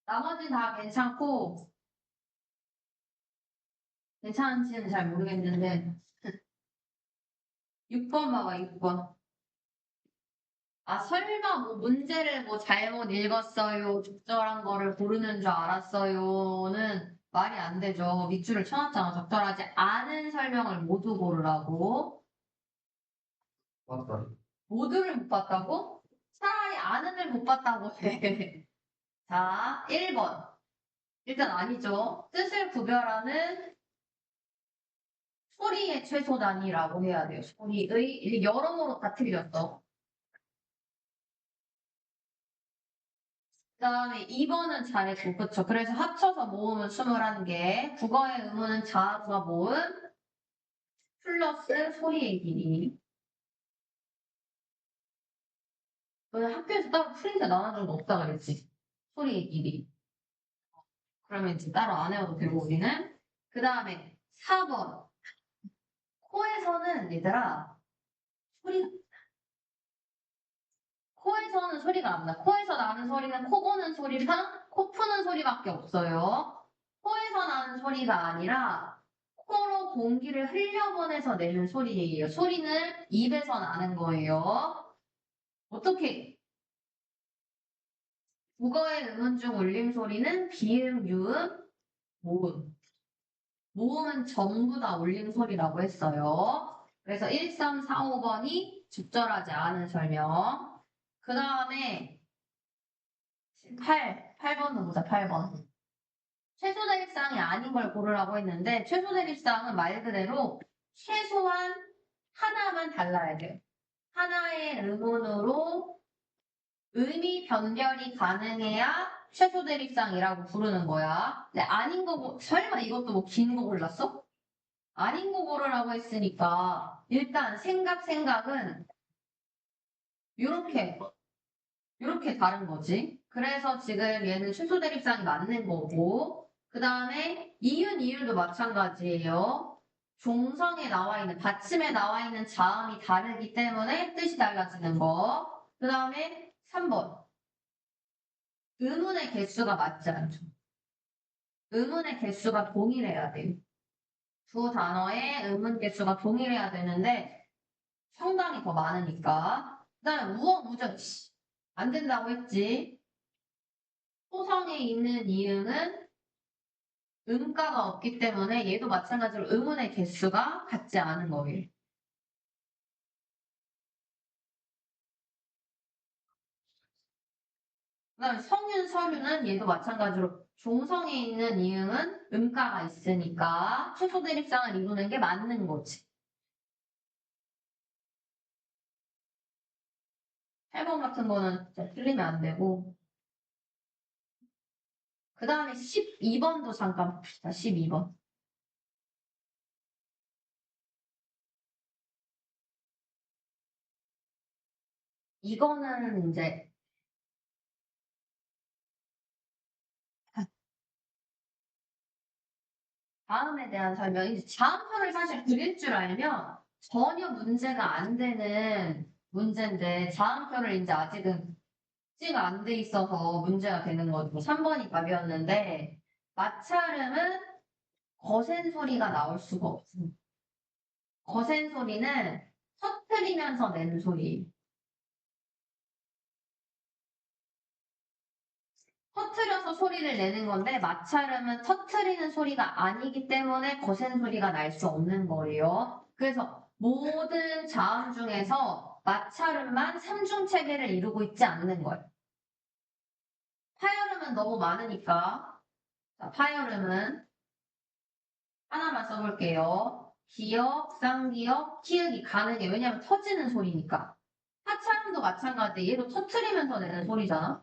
나머지는 다 괜찮고, 괜찮은지는 잘 모르겠는데, 6번 봐봐, 6번. 아, 설마 뭐 문제를 뭐 잘못 읽었어요. 적절한 거를 고르는 줄 알았어요는 말이 안 되죠. 밑줄을 쳐놨잖아. 적절하지 않은 설명을 모두 고르라고. 맞다. 모두를 못 봤다고? 차라리 아는을 못 봤다고 해. 자, 1번. 일단 아니죠. 뜻을 구별하는 소리의 최소 단위라고 해야 돼요. 소리의, 이게 여러모로 다 틀렸어. 그 다음에 2번은 잘했고, 그쵸. 그래서 합쳐서 모음은 21개. 국어의 의무는 자아가 모음 플러스 소리의 길이. 너는 학교에서 따로 프린트 나눠준 거 없다 그랬지? 소리의 길이. 그러면 이제 따로 안 해도 되고, 우리는. 그 다음에 4번. 코에서는, 얘들아, 소리, 코에서는 소리가 안 나. 코에서 나는 소리는 코 고는 소리랑 코 푸는 소리밖에 없어요. 코에서 나는 소리가 아니라 코로 공기를 흘려보내서 내는 소리예요. 소리는 입에서 나는 거예요. 어떻게? 국어의 음운 중 울림 소리는 비음, 유음, 모음. 모음은 전부 다 울림 소리라고 했어요. 그래서 1, 3, 4, 5번이 적절하지 않은 설명. 그 다음에 8번은 보자, 8번. 최소 대립상이 아닌 걸 고르라고 했는데, 최소 대립상은 말 그대로 최소한 하나만 달라야 돼요. 하나의 의문으로 의미 변별이 가능해야 최소 대립상이라고 부르는 거야. 근데 아닌 거, 설마 이것도 뭐 긴 거 골랐어? 아닌 거 고르라고 했으니까, 일단 생각은 이렇게 이렇게 다른 거지. 그래서 지금 얘는 최소 대립상이 맞는 거고, 그 다음에 이율도 마찬가지예요. 종성에 나와 있는, 받침에 나와 있는 자음이 다르기 때문에 뜻이 달라지는 거. 그 다음에 3번. 의문의 개수가 맞지 않죠. 의문의 개수가 동일해야 돼요. 두 단어의 의문 개수가 동일해야 되는데, 상당히 더 많으니까. 그 다음에 우억, 우적, 안 된다고 했지. 소성에 있는 이응은 음가가 없기 때문에 얘도 마찬가지로 의문의 개수가 같지 않은 거예요. 그다음에 성윤, 서류는 얘도 마찬가지로 종성에 있는 이응은 음가가 있으니까 최소 대립상을 이루는 게 맞는 거지. 8번 같은 거는 진짜 틀리면 안 되고. 그 다음에 12번도 잠깐 봅시다. 12번. 이거는 이제 다음에 대한 설명이 자음표를 사실 그릴 줄 알면 전혀 문제가 안 되는 문제인데 자음표를 이제 아직은 찌가 안 돼 있어서 문제가 되는 거죠. 3번이 답이었는데 마찰음은 거센 소리가 나올 수가 없습니다. 거센 소리는 터트리면서 내는 소리. 터트려서 소리를 내는 건데 마찰음은 터트리는 소리가 아니기 때문에 거센 소리가 날 수 없는 거예요. 그래서 모든 자음 중에서 마찰음만 삼중 체계를 이루고 있지 않는 거예요. 파열음은 너무 많으니까 자, 파열음은 하나만 써볼게요. 기역, 쌍기역, 키읔이 가능해. 왜냐면 터지는 소리니까. 하차음도 마찬가지. 얘도 터트리면서 내는 소리잖아.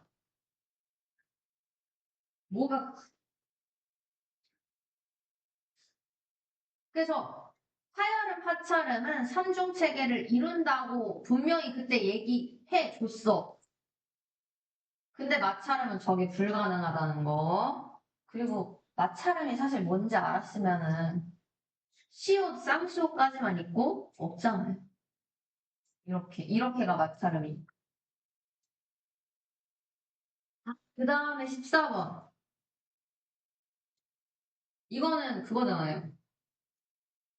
뭐가 그래서 하열음, 하차름은 삼중 체계를 이룬다고 분명히 그때 얘기해 줬어. 근데 마찰음은 저게 불가능하다는 거. 그리고 마찰음이 사실 뭔지 알았으면은 시옷, 쌍시옷까지만 있고 없잖아요. 이렇게가 마찰음이. 그 다음에 14번. 이거는 그거잖아요.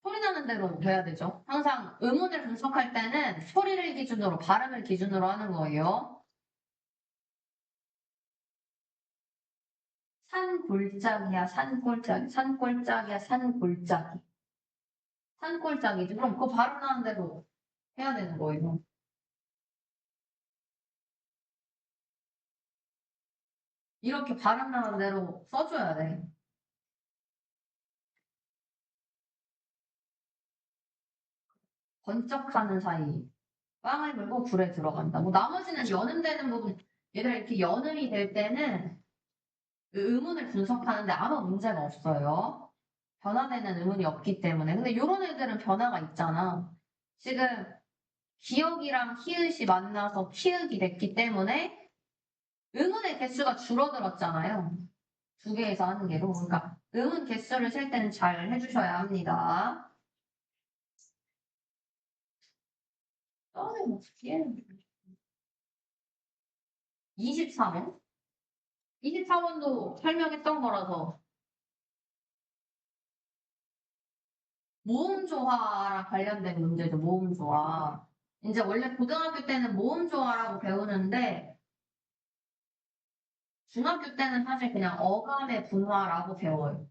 소리 나는 대로 돼야 되죠. 항상 음운을 분석할 때는 소리를 기준으로, 발음을 기준으로 하는 거예요. 산골짜기야, 산골짜기, 산골짜기야, 산골짜기. 산골짜기지. 그럼 그거 발음 나는 대로 해야 되는 거예요. 이렇게 발음 나는 대로 써줘야 돼. 번쩍하는 사이. 빵을 물고 불에 들어간다. 뭐 나머지는 연음되는 부분, 얘들아 이렇게 연음이 될 때는 그 음운을 분석하는데 아무 문제가 없어요. 변화되는 음운이 없기 때문에. 근데 요런 애들은 변화가 있잖아. 지금 기억이랑 키읔이 만나서 키읔이 됐기 때문에 음운의 개수가 줄어들었잖아요. 두 개에서 한 개로. 그러니까 음운 개수를 셀 때는 잘 해주셔야 합니다. 뭐 24번? 24번도 설명했던 거라서 모음조화랑 관련된 문제죠, 모음조화. 이제 원래 고등학교 때는 모음조화라고 배우는데 중학교 때는 사실 그냥 어감의 분화라고 배워요.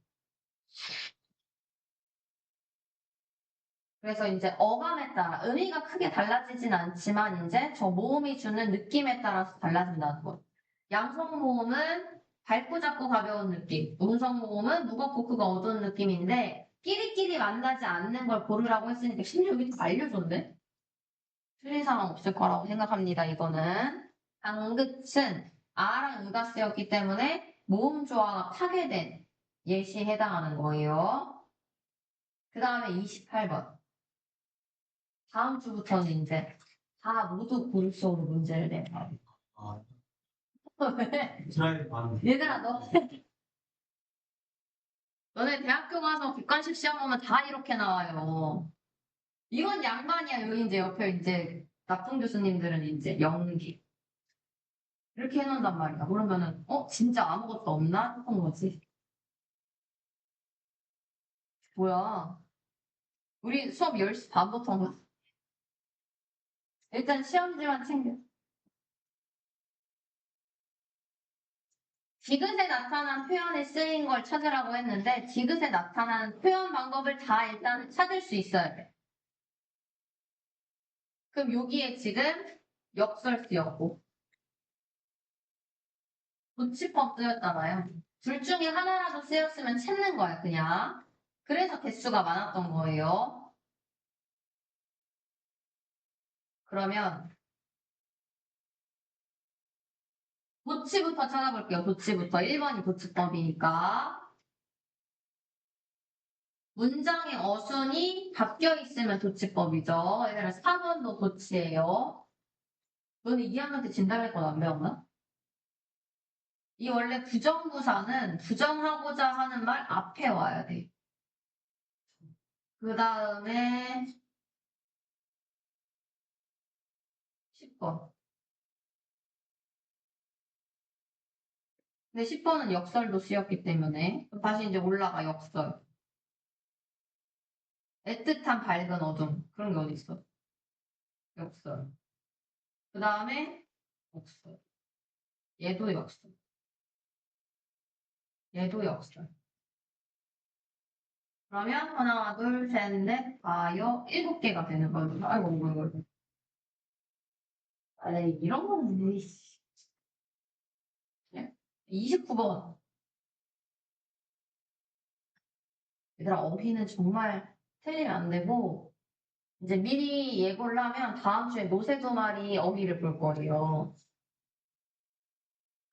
그래서 이제 어감에 따라 의미가 크게 달라지진 않지만 이제 저 모음이 주는 느낌에 따라서 달라진다는 거. 양성 모음은 밝고 작고 가벼운 느낌, 음성 모음은 무겁고 크고 어두운 느낌인데 끼리끼리 만나지 않는 걸 고르라고 했으니까 심지어 여기 도 알려줬네? 틀린 사람 없을 거라고 생각합니다. 이거는 당근은 아랑 으가 쓰였기 때문에 모음 조화가 파괴된 예시에 해당하는 거예요. 그 다음에 28번. 다음 주부터는 이제 다 모두 고르수로 문제를 내봐. 아, 왜? 얘들아, 너네 대학교 가서 객관식 시험 보면 다 이렇게 나와요. 이건 양반이야. 여기 이제 옆에 이제 나쁜 교수님들은 이제 연기. 이렇게 해놓는단 말이야. 그러면은, 진짜 아무것도 없나? 싶은 거지. 뭐야. 우리 수업 10시 반부터 한 거. 일단 시험지만 챙겨. 디귿에 나타난 표현에 쓰인 걸 찾으라고 했는데, 디귿에 나타난 표현 방법을 다 일단 찾을 수 있어야 돼. 그럼 여기에 지금 역설 쓰였고, 도치법 쓰였잖아요. 둘 중에 하나라도 쓰였으면 찾는 거야, 그냥. 그래서 개수가 많았던 거예요. 그러면 도치부터 찾아볼게요. 도치부터. 1번이 도치법이니까. 문장의 어순이 바뀌어 있으면 도치법이죠. 예를 들어 4번도 도치예요. 너는 2학년 때 진달래꽃 안 배웠나? 이 원래 부정부사는 부정하고자 하는 말 앞에 와야 돼. 그 다음에 10번. 근데 10번은 역설도 쓰였기 때문에 다시 이제 올라가 역설. 애틋한 밝은 어둠. 그런 게 어디 있어? 역설. 그 다음에 역설. 얘도 역설. 얘도 역설. 그러면 하나, 둘, 셋, 넷, 다여, 7개가 되는 거죠. 아이고, 이거. 아, 이런 거는, 이씨. 29번. 얘들아, 어휘는 정말 틀리면 안 되고, 이제 미리 예고를 하면 다음 주에 노세 두 마리 어휘를 볼 거예요.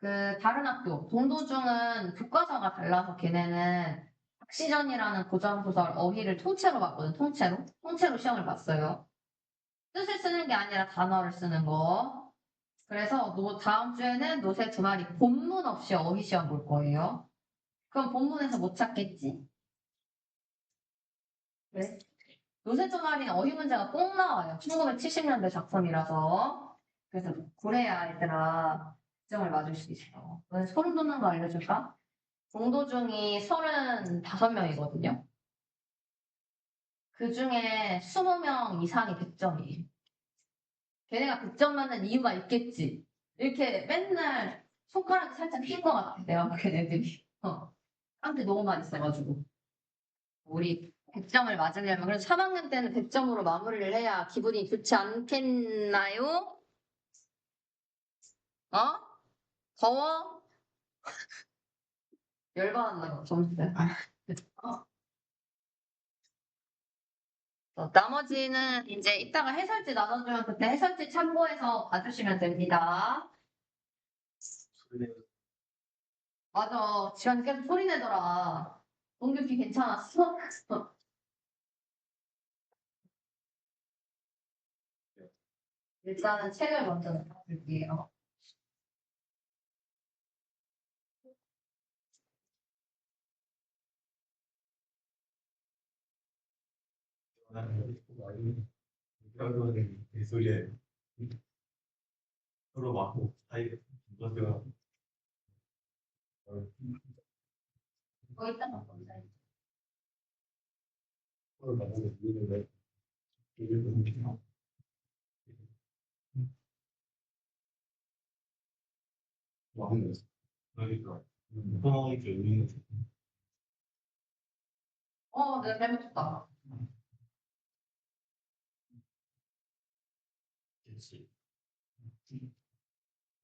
그, 다른 학교, 동도중은 교과서가 달라서 걔네는 학시전이라는 고전소설 어휘를 통째로 봤거든, 통째로. 통째로 시험을 봤어요. 뜻을 쓰는 게 아니라 단어를 쓰는 거. 그래서 다음 주에는 노세 두 마리 본문 없이 어휘 시험 볼 거예요. 그럼 본문에서 못 찾겠지? 왜? 노세 두 마리는 어휘 문제가 꼭 나와요. 1970년대 작품이라서. 그래서 그래야 얘들아, 점을 맞을 수 있어. 너는 소름 돋는 거 알려줄까? 공도중이 35명이거든요. 그 중에 20명 이상이 100점이에요. 걔네가 100점 맞는 이유가 있겠지. 이렇게 맨날 손가락이 살짝 핀 것 같아요. 걔네들이. 한테 너무 많이 써가지고. 우리 100점을 맞으려면, 그래서 3학년 때는 100점으로 마무리를 해야 기분이 좋지 않겠나요? 어? 더워? 열받았나 봐, 점수. 나머지는 이제 이따가 해설지 나눠주면 그때 해설지 참고해서 봐주시면 됩니다. 맞아. 지원이 계속 소리 내더라. 동규기 괜찮았어? 일단은 책을 먼저 넣어볼게요. 소리에 서로 맞고 사이에 이것들가 이따가 보자. 서로 맞고 있는데 이게 많은 거지. 그러니까 상황이 좀 있는 거지. 내가 잘못했다. 그렇지.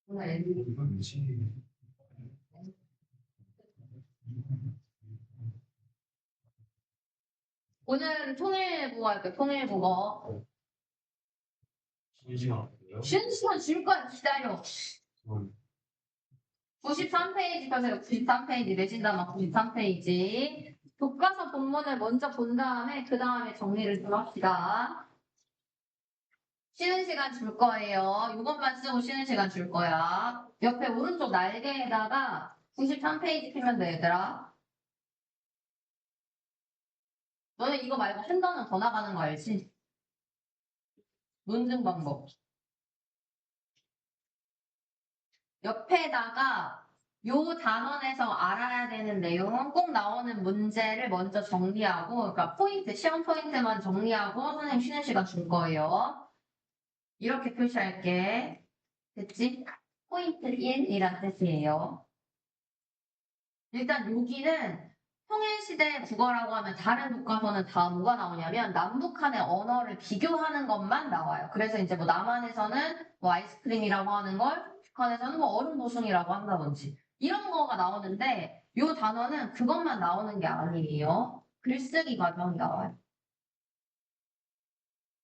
오늘 이건 미친. 오늘 통일국어 할게, 통일국어. 쉬는 시간. 쉬는 시간 줄 거야, 기다려. 93페이지 펴세요. 93페이지. 내신단어 93페이지. 교과서 본문을 먼저 본 다음에 그 다음에 정리를 좀 합시다. 쉬는 시간 줄 거예요. 이것만 쓰고 쉬는 시간 줄 거야. 옆에 오른쪽 날개에다가 93페이지 피면 돼, 얘들아. 너네 이거 말고 한 단어 더 나가는 거 알지? 논증 방법. 옆에다가 요 단원에서 알아야 되는 내용은 꼭 나오는 문제를 먼저 정리하고, 그러니까 포인트, 시험 포인트만 정리하고 선생님 쉬는 시간 줄 거예요. 이렇게 표시할게. 됐지? 포인트 1이란 뜻이에요. 일단 여기는 통일시대 국어라고 하면 다른 교과서는 다 뭐가 나오냐면 남북한의 언어를 비교하는 것만 나와요. 그래서 이제 뭐 남한에서는 뭐 아이스크림이라고 하는 걸 북한에서는 뭐 얼음 보숭이라고 한다든지 이런 거가 나오는데 이 단어는 그것만 나오는 게 아니에요. 글쓰기 과정이 나와요.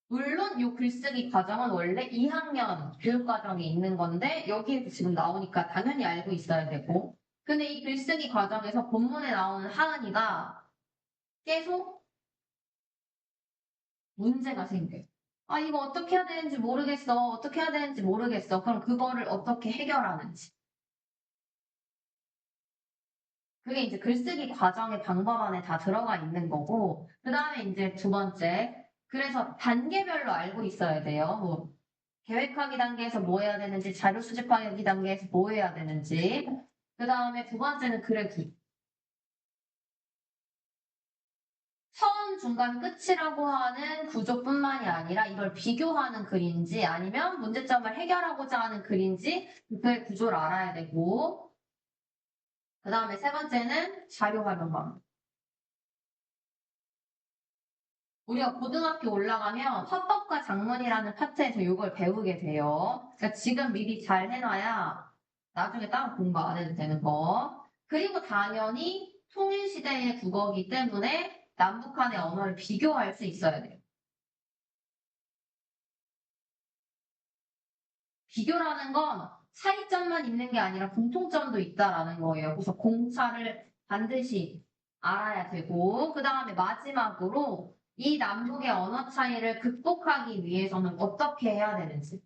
물론 이 글쓰기 과정은 원래 2학년 교육과정이 있는 건데 여기에서 지금 나오니까 당연히 알고 있어야 되고 근데 이 글쓰기 과정에서 본문에 나오는 하은이가 계속 문제가 생겨요. 아, 이거 어떻게 해야 되는지 모르겠어. 어떻게 해야 되는지 모르겠어. 그럼 그거를 어떻게 해결하는지. 그게 이제 글쓰기 과정의 방법 안에 다 들어가 있는 거고, 그 다음에 이제 두 번째. 그래서 단계별로 알고 있어야 돼요. 뭐, 계획하기 단계에서 뭐 해야 되는지, 자료 수집하기 단계에서 뭐 해야 되는지. 그 다음에 두 번째는 그래프. 처음, 중간, 끝이라고 하는 구조뿐만이 아니라 이걸 비교하는 글인지 아니면 문제점을 해결하고자 하는 글인지 그 구조를 알아야 되고 그 다음에 세 번째는 자료 활용 방법. 우리가 고등학교 올라가면 화법과 작문이라는 파트에서 이걸 배우게 돼요. 그러니까 지금 미리 잘 해놔야 나중에 따로 공부 안 해도 되는 거. 그리고 당연히 통일시대의 국어이기 때문에 남북한의 언어를 비교할 수 있어야 돼요. 비교라는 건 차이점만 있는 게 아니라 공통점도 있다라는 거예요. 그래서 공차를 반드시 알아야 되고, 그 다음에 마지막으로 이 남북의 언어 차이를 극복하기 위해서는 어떻게 해야 되는지.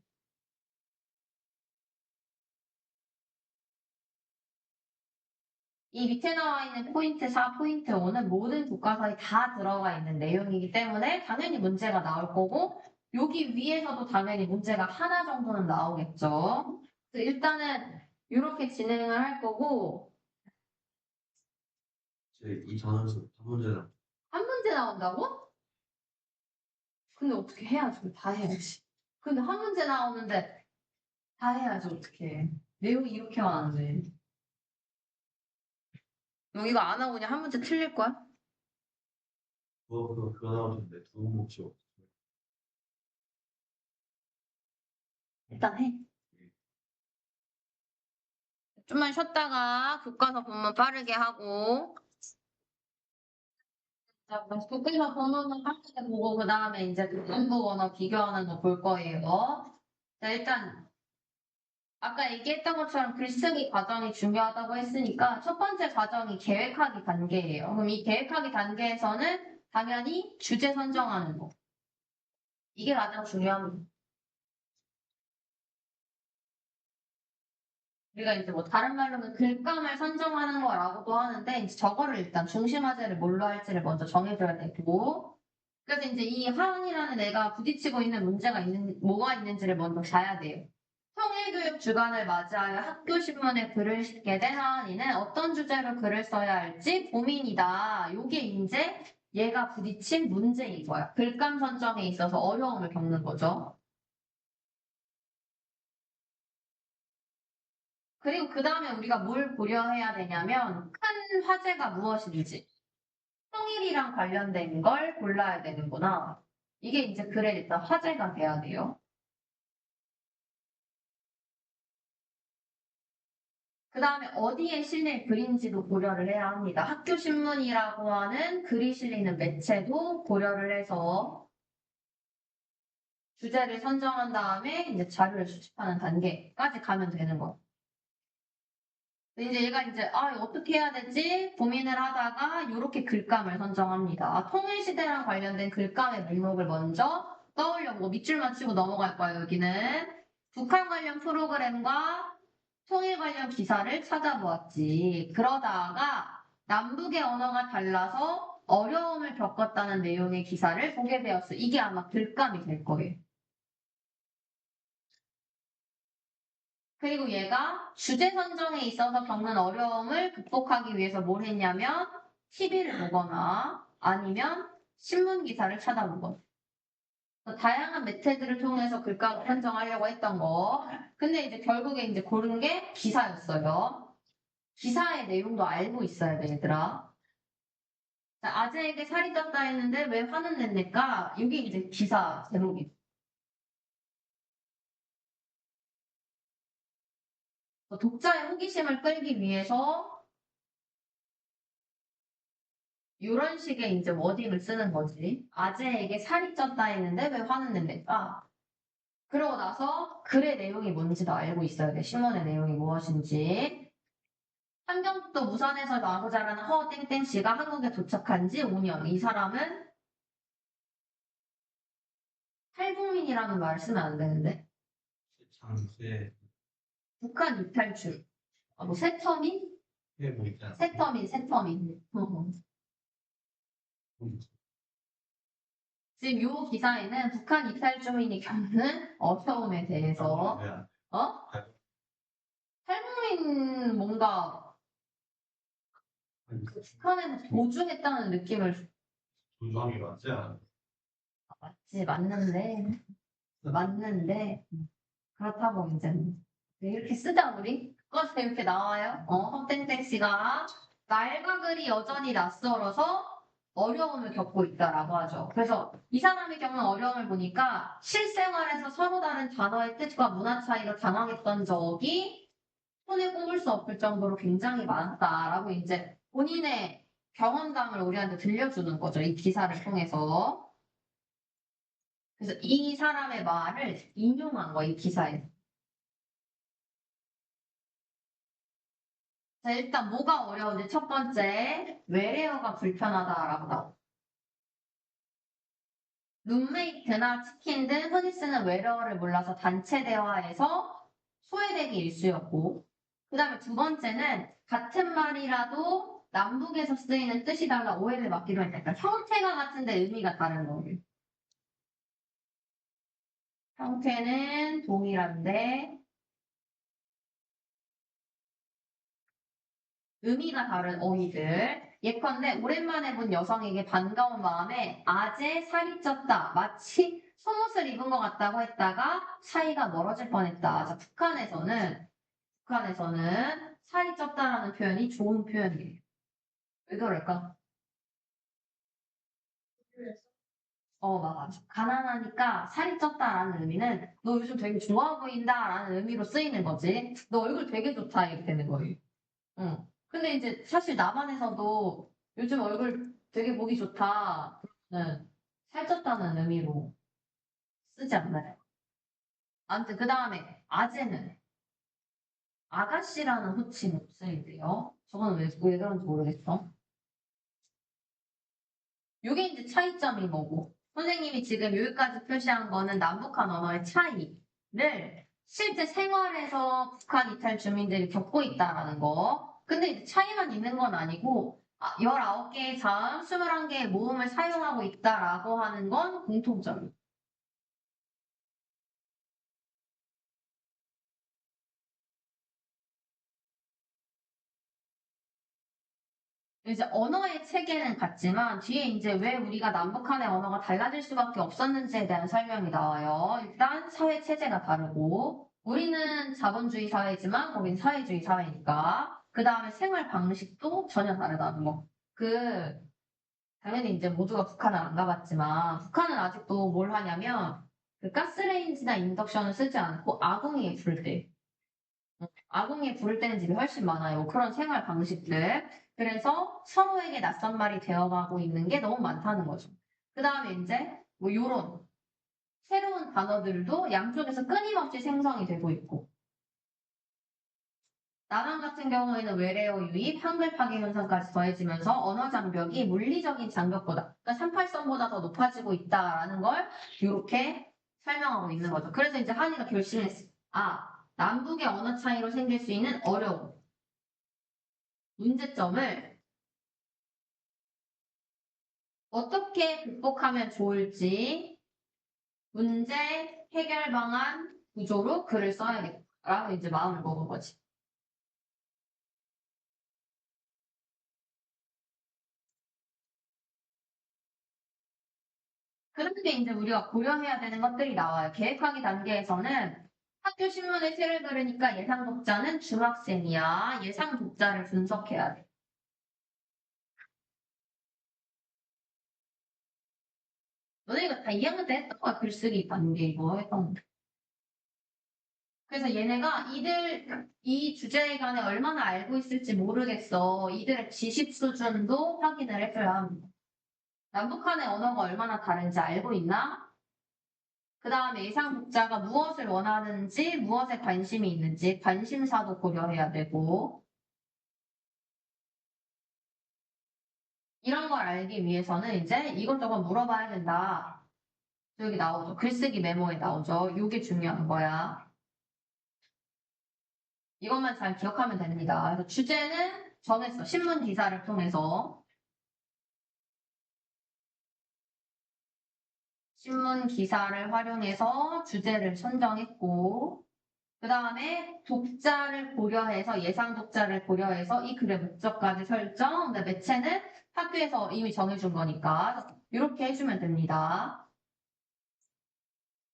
이 밑에 나와 있는 포인트 4, 포인트 5는 모든 교과서에 다 들어가 있는 내용이기 때문에 당연히 문제가 나올 거고, 여기 위에서도 당연히 문제가 하나 정도는 나오겠죠. 그래서 일단은 이렇게 진행을 할 거고, 이 전원수 한 문제나 한 문제 나온다고? 근데 어떻게 해야지? 다 해야지. 근데 한 문제 나오는데 다 해야지 어떻게? 내용이 이렇게 많은데. 너 이거 안 하고 그냥 한 문제 틀릴 거야? 그거 나올 텐데 두 몫이 없어. 일단 해. 좀만 쉬었다가 교과서 본문 빠르게 하고. 자, 교과서 본문은 빠르게 보고 그 다음에 이제 문법 언어 비교하는 거 볼 거예요. 자, 일단 아까 얘기했던 것처럼 글쓰기 과정이 중요하다고 했으니까 첫 번째 과정이 계획하기 단계예요. 그럼 이 계획하기 단계에서는 당연히 주제 선정하는 거. 이게 가장 중요합니다. 우리가 이제 뭐 다른 말로는 글감을 선정하는 거라고도 하는데 이제 저거를 일단 중심화제를 뭘로 할지를 먼저 정해줘야 되고 그래서 이제 이 하은이라는 애가 부딪히고 있는 문제가 뭐가 있는지를 먼저 봐야 돼요. 통일교육 주간을 맞이하여 학교 신문에 글을 싣게 된 하은이는 어떤 주제로 글을 써야 할지 고민이다. 요게 이제 얘가 부딪힌 문제인 거야. 글감 선정에 있어서 어려움을 겪는 거죠. 그리고 그 다음에 우리가 뭘 고려해야 되냐면 큰 화제가 무엇인지 통일이랑 관련된 걸 골라야 되는구나. 이게 이제 글에 일단 화제가 돼야 돼요. 그 다음에 어디에 실릴 글인지도 고려를 해야 합니다. 학교 신문이라고 하는 글이 실리는 매체도 고려를 해서 주제를 선정한 다음에 이제 자료를 수집하는 단계까지 가면 되는 거예요. 이제 얘가 이제 이거 어떻게 해야 되지? 고민을 하다가 이렇게 글감을 선정합니다. 통일시대랑 관련된 글감의 목록을 먼저 떠올려보고 밑줄만 치고 넘어갈 거예요. 여기는 북한 관련 프로그램과 통일 관련 기사를 찾아보았지. 그러다가 남북의 언어가 달라서 어려움을 겪었다는 내용의 기사를 보게 되었어. 이게 아마 글감이 될 거예요. 그리고 얘가 주제 선정에 있어서 겪는 어려움을 극복하기 위해서 뭘 했냐면 TV를 보거나 아니면 신문 기사를 찾아보거나 다양한 매체들을 통해서 글감을 선정하려고 했던 거. 근데 이제 결국에 이제 고른 게 기사였어요. 기사의 내용도 알고 있어야 돼, 얘들아. 자, 아재에게 살이 쪘다 했는데 왜 화는 냈을까? 이게 이제 기사 제목이죠. 독자의 호기심을 끌기 위해서 이런 식의 이제 워딩을 쓰는 거지. 아재에게 살이 쪘다 했는데 왜 화는 냈을까? 그러고 나서 글의 내용이 뭔지도 알고 있어야 돼. 신문의 내용이 무엇인지. 함경북도 무산에서 나고 자라는 허땡땡 씨가 한국에 도착한 지 5년. 이 사람은 탈북민이라는 말을 쓰면 안 되는데. 장세 북한 이탈출. 뭐 세터민? 해뭐 있잖아. 세터민. 지금 요 기사에는 북한 이탈 주민이 겪는 어려움에 대해서 어? 탈북민 뭔가 북한에서 도주했다는 느낌을 조주함이 맞지 않아? 맞는데 그렇다고 이제 이렇게 쓰자 우리 꺼서 이렇게 나와요. 헛땡땡 씨가 말과 글이 여전히 낯설어서 어려움을 겪고 있다라고 하죠. 그래서 이 사람이 겪는 어려움을 보니까 실생활에서 서로 다른 단어의 뜻과 문화 차이로 당황했던 적이 손에 꼽을 수 없을 정도로 굉장히 많다라고 이제 본인의 경험담을 우리한테 들려주는 거죠. 이 기사를 통해서. 그래서 이 사람의 말을 인용한 거예요. 이 기사에. 자, 일단 뭐가 어려운지 첫 번째, 외래어가 불편하다라고 나와. 룸메이트나 치킨 등 흔히 쓰는 외래어를 몰라서 단체 대화에서 소외되기 일쑤였고, 그 다음에 두 번째는 같은 말이라도 남북에서 쓰이는 뜻이 달라 오해를 받기도 했다. 그러니까 형태가 같은데 의미가 다른 거예요. 형태는 동일한데 의미가 다른 어휘들. 예컨대 오랜만에 본 여성에게 반가운 마음에 아재 살이 쪘다. 마치 속옷을 입은 것 같다고 했다가 사이가 멀어질 뻔했다. 자, 북한에서는 살이 쪘다라는 표현이 좋은 표현이에요. 왜 그럴까? 맞아. 가난하니까 살이 쪘다라는 의미는 너 요즘 되게 좋아 보인다라는 의미로 쓰이는 거지. 너 얼굴 되게 좋다 이렇게 되는 거예요. 응. 근데 이제 사실 남한에서도 요즘 얼굴 되게 보기 좋다. 그러면 살쪘다는 의미로 쓰지 않나요? 아무튼 그 다음에 아재는 아가씨라는 호칭으로 쓰인대요. 저건 왜 그런지 모르겠어. 이게 이제 차이점인 거고. 선생님이 지금 여기까지 표시한 거는 남북한 언어의 차이를 실제 생활에서 북한 이탈 주민들이 겪고 있다라는 거. 근데 이제 차이만 있는 건 아니고 19개의 자음, 21개의 모음을 사용하고 있다라고 하는 건 공통점이에요. 이제 언어의 체계는 같지만 뒤에 이제 왜 우리가 남북한의 언어가 달라질 수밖에 없었는지에 대한 설명이 나와요. 일단 사회 체제가 다르고 우리는 자본주의 사회지만 거긴 사회주의 사회니까 그 다음에 생활 방식도 전혀 다르다는 거. 당연히 이제 모두가 북한을 안 가봤지만 북한은 아직도 뭘 하냐면 그 가스레인지나 인덕션을 쓰지 않고 아궁이에 불 때. 아궁이에 불을 때는 집이 훨씬 많아요. 그런 생활 방식들. 그래서 서로에게 낯선 말이 되어가고 있는 게 너무 많다는 거죠. 그 다음에 이제 뭐 요런 새로운 단어들도 양쪽에서 끊임없이 생성이 되고 있고 남한 같은 경우에는 외래어 유입, 한글 파괴 현상까지 더해지면서 언어 장벽이 물리적인 장벽보다 그러니까 38선보다 더 높아지고 있다라는 걸 이렇게 설명하고 있는 거죠. 그래서 이제 한이가 결심했어. 남북의 언어 차이로 생길 수 있는 어려움, 문제점을 어떻게 극복하면 좋을지 문제 해결 방안 구조로 글을 써야겠다라고 이제 마음을 먹은 거지. 그런데 이제 우리가 고려해야 되는 것들이 나와요. 계획하기 단계에서는 학교 신문에 새를 들으니까 예상 독자는 중학생이야. 예상 독자를 분석해야 돼. 너네 이거 다 2학년 때 했던 거야. 글쓰기 단계 이거 했던 거. 그래서 얘네가 이 주제에 관해 얼마나 알고 있을지 모르겠어. 이들의 지식 수준도 확인을 해줘야 합니다. 남북한의 언어가 얼마나 다른지 알고 있나? 그 다음에 예상 독자가 무엇을 원하는지, 무엇에 관심이 있는지 관심사도 고려해야 되고 이런 걸 알기 위해서는 이제 이것저것 물어봐야 된다. 여기 나오죠. 글쓰기 메모에 나오죠. 이게 중요한 거야. 이것만 잘 기억하면 됩니다. 그래서 주제는 정했어. 신문 기사를 통해서. 신문 기사를 활용해서 주제를 선정했고, 그 다음에 독자를 고려해서, 예상 독자를 고려해서 이 글의 목적까지 설정, 근데 매체는 학교에서 이미 정해준 거니까, 이렇게 해주면 됩니다.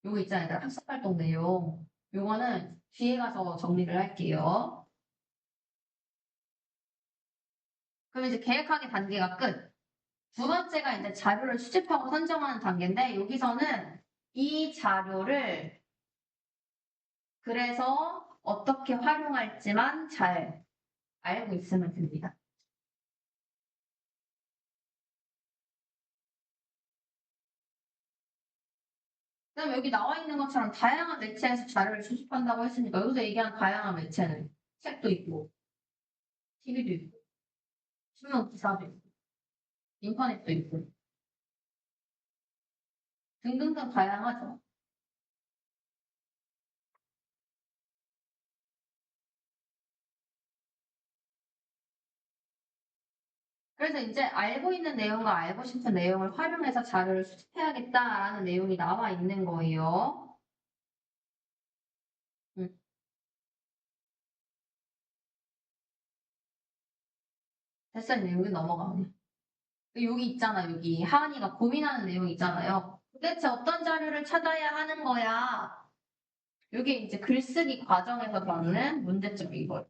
요거 있잖아요. 학습활동 내용. 요거는 뒤에 가서 정리를 할게요. 그럼 이제 계획하기 단계가 끝. 두 번째가 이제 자료를 수집하고 선정하는 단계인데, 여기서는 이 자료를 그래서 어떻게 활용할지만 잘 알고 있으면 됩니다. 그럼 여기 나와 있는 것처럼 다양한 매체에서 자료를 수집한다고 했으니까 여기서 얘기한 다양한 매체는 책도 있고, TV도 있고, 신문 기사도 있고, 인터넷도 있고, 등등등 다양하죠. 그래서 이제 알고 있는 내용과 알고 싶은 내용을 활용해서 자료를 수집해야겠다라는 내용이 나와 있는 거예요. 음. 됐어, 이제 여기 넘어가면. 여기 있잖아, 여기. 하은이가 고민하는 내용 있잖아요. 도대체 어떤 자료를 찾아야 하는 거야? 이게 이제 글쓰기 과정에서 겪는 문제점 이거예요.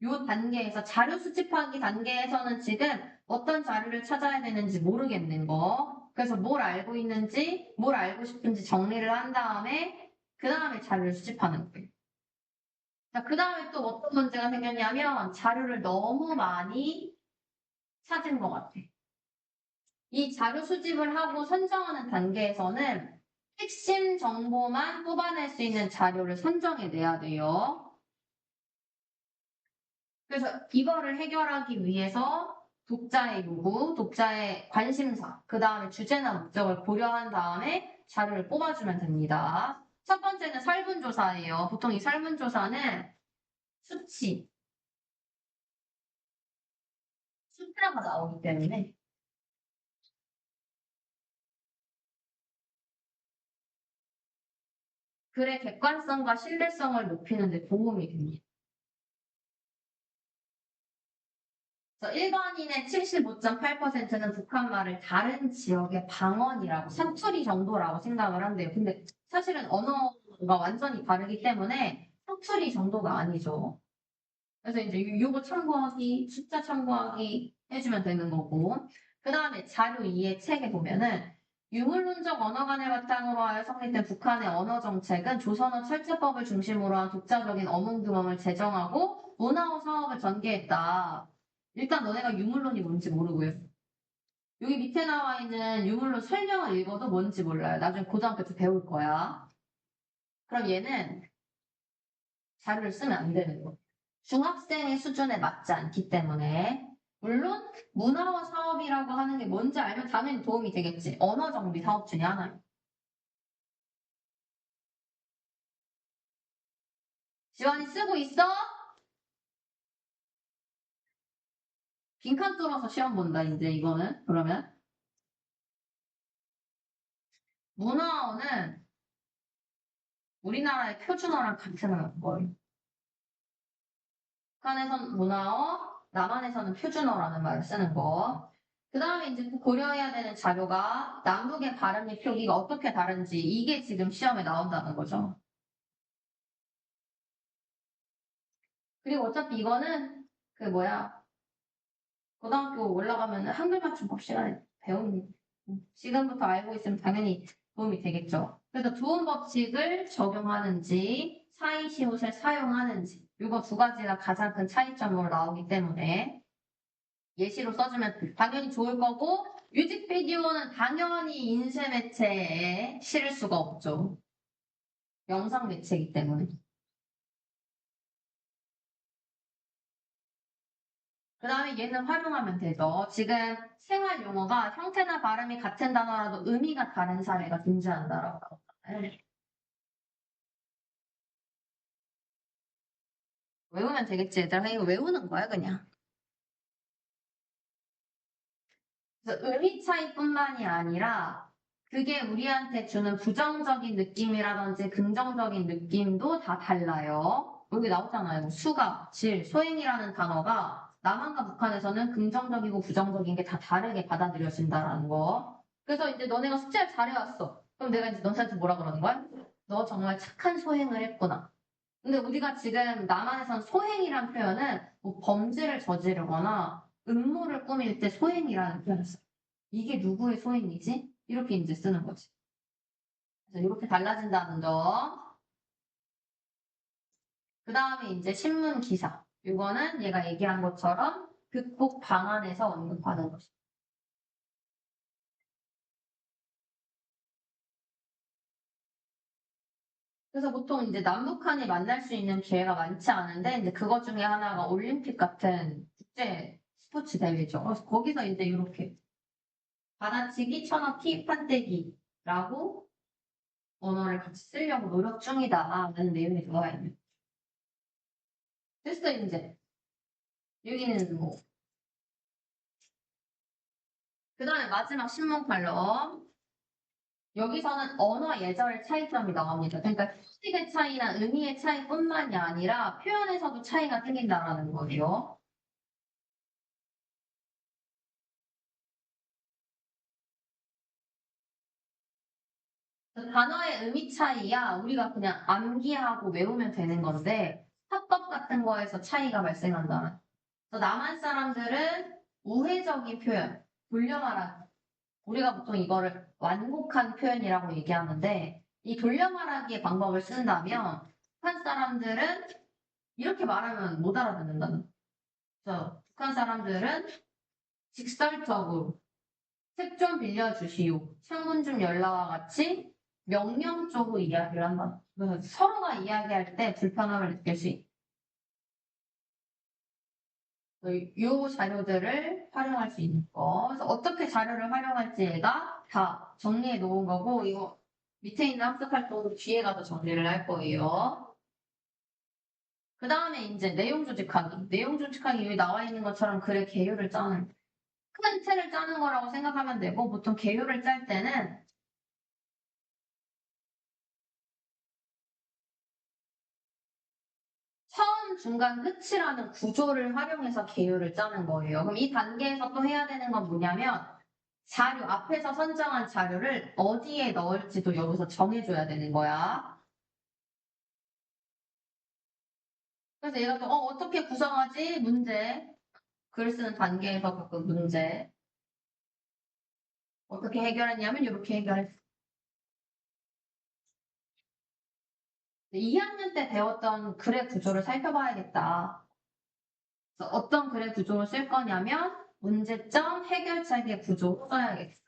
요 단계에서 자료 수집하기 단계에서는 지금 어떤 자료를 찾아야 되는지 모르겠는 거. 그래서 뭘 알고 있는지, 뭘 알고 싶은지 정리를 한 다음에 그 다음에 자료를 수집하는 거예요. 자, 그 다음에 또 어떤 문제가 생겼냐면 자료를 너무 많이 찾은 것 같아. 이 자료 수집을 하고 선정하는 단계에서는 핵심 정보만 뽑아낼 수 있는 자료를 선정해내야 돼요. 그래서 이거를 해결하기 위해서 독자의 요구, 독자의 관심사, 그 다음에 주제나 목적을 고려한 다음에 자료를 뽑아주면 됩니다. 첫 번째는 설문조사예요. 보통 이 설문조사는 수치, 숫자가 나오기 때문에 글의 객관성과 신뢰성을 높이는 데 도움이 됩니다. 그래서 일반인의 75.8%는 북한말을 다른 지역의 방언이라고, 사투리 정도라고 생각을 한대요. 근데 사실은 언어가 완전히 다르기 때문에 사투리 정도가 아니죠. 그래서 이제 요거 참고하기, 숫자 참고하기 해주면 되는 거고. 그 다음에 자료 2의 책에 보면은 유물론적 언어관을 바탕으로 하여 성립된 북한의 언어 정책은 조선어 철제법을 중심으로 한 독자적인 어문규범을 제정하고 문화어 사업을 전개했다. 일단 너네가 유물론이 뭔지 모르고요. 여기 밑에 나와 있는 유물론 설명을 읽어도 뭔지 몰라요. 나중에 고등학교 때 배울 거야. 그럼 얘는 자료를 쓰면 안 되는 거. 중학생의 수준에 맞지 않기 때문에 물론 문화어 사업이라고 하는 게 뭔지 알면 당연히 도움이 되겠지. 언어 정비 사업 중에 하나예요. 지원이 쓰고 있어? 빈칸 뚫어서 시험 본다 이제 이거는. 그러면 문화어는 우리나라의 표준어랑 같은 거예요. 북한에서는 문화어, 남한에서는 표준어라는 말을 쓰는 거. 그 다음에 이제 또 고려해야 되는 자료가 남북의 발음 및 표기가 어떻게 다른지 이게 지금 시험에 나온다는 거죠. 그리고 어차피 이거는 그 뭐야 고등학교 올라가면 한글 맞춤법 시간에 배우니 지금부터 알고 있으면 당연히 도움이 되겠죠. 그래서 좋은 법칙을 적용하는지 사이시옷을 사용하는지 이거 두 가지가 가장 큰 차이점으로 나오기 때문에 예시로 써주면 당연히 좋을 거고 뮤직비디오는 당연히 인쇄 매체에 실을 수가 없죠. 영상 매체이기 때문에. 그 다음에 얘는 활용하면 되죠. 지금 생활 용어가 형태나 발음이 같은 단어라도 의미가 다른 사례가 존재한다라고 나오잖아요. 외우면 되겠지, 얘들아. 이거 외우는 거야, 그냥. 그래서 의미 차이뿐만이 아니라 그게 우리한테 주는 부정적인 느낌이라든지 긍정적인 느낌도 다 달라요. 여기 나오잖아요. 뭐 수갑, 질, 소행이라는 단어가 남한과 북한에서는 긍정적이고 부정적인 게 다 다르게 받아들여진다라는 거. 그래서 이제 너네가 숙제를 잘해왔어. 그럼 내가 이제 너한테 뭐라 그러는 거야? 너 정말 착한 소행을 했구나. 근데 우리가 지금 남한에서는 소행이란 표현은 뭐 범죄를 저지르거나 음모를 꾸밀 때 소행이라는 표현을 써요. 이게 누구의 소행이지? 이렇게 이제 쓰는 거지. 그래서 이렇게 달라진다는 점. 그 다음에 이제 신문 기사. 이거는 얘가 얘기한 것처럼 극복 방안에서 언급하는 것이. 그래서 보통 이제 남북한이 만날 수 있는 기회가 많지 않은데 이제 그것 중에 하나가 올림픽 같은 국제 스포츠 대회죠. 그래서 거기서 이제 이렇게 받아치기, 천어티, 판때기라고 언어를 같이 쓰려고 노력 중이다라는 내용이 들어가 있는. 됐어 이제. 여기는 뭐. 그 다음에 마지막 신문 칼럼. 여기서는 언어 예절의 차이점이 나옵니다. 그러니까 형식의 차이나 의미의 차이뿐만이 아니라 표현에서도 차이가 생긴다라는 거예요. 그 단어의 의미 차이야 우리가 그냥 암기하고 외우면 되는 건데 화법 같은 거에서 차이가 발생한다. 그래서 남한 사람들은 우회적인 표현, 돌려 말하기. 우리가 보통 이거를 완곡한 표현이라고 얘기하는데 이 돌려 말하기의 방법을 쓴다면 북한 사람들은 이렇게 말하면 못 알아듣는다는 거죠. 그래서 북한 사람들은 직설적으로 책 좀 빌려주시오. 창문 좀 열라와 같이 명령적으로 이야기를 한다. 그래서 서로가 이야기할 때 불편함을 느낄 수 있다. 이 자료들을 활용할 수 있는 거. 그래서 어떻게 자료를 활용할지가 다 정리해 놓은 거고, 이거 밑에 있는 학습 활동도 뒤에 가서 정리를 할 거예요. 그 다음에 이제 내용 조직하기. 내용 조직하기 여기 나와 있는 것처럼 글의 개요를 짜는, 큰 틀을 짜는 거라고 생각하면 되고, 보통 개요를 짤 때는 처음, 중간, 끝이라는 구조를 활용해서 개요를 짜는 거예요. 그럼 이 단계에서 또 해야 되는 건 뭐냐면, 자료, 앞에서 선정한 자료를 어디에 넣을지도 여기서 정해줘야 되는 거야. 그래서 얘가 또, 어떻게 구성하지? 문제. 글 쓰는 단계에서 겪은 문제. 어떻게 해결했냐면, 이렇게 해결했어. 2학년 때 배웠던 글의 구조를 살펴봐야겠다. 그래서 어떤 글의 구조를 쓸 거냐면, 문제점, 해결책의 구조로 써야겠어.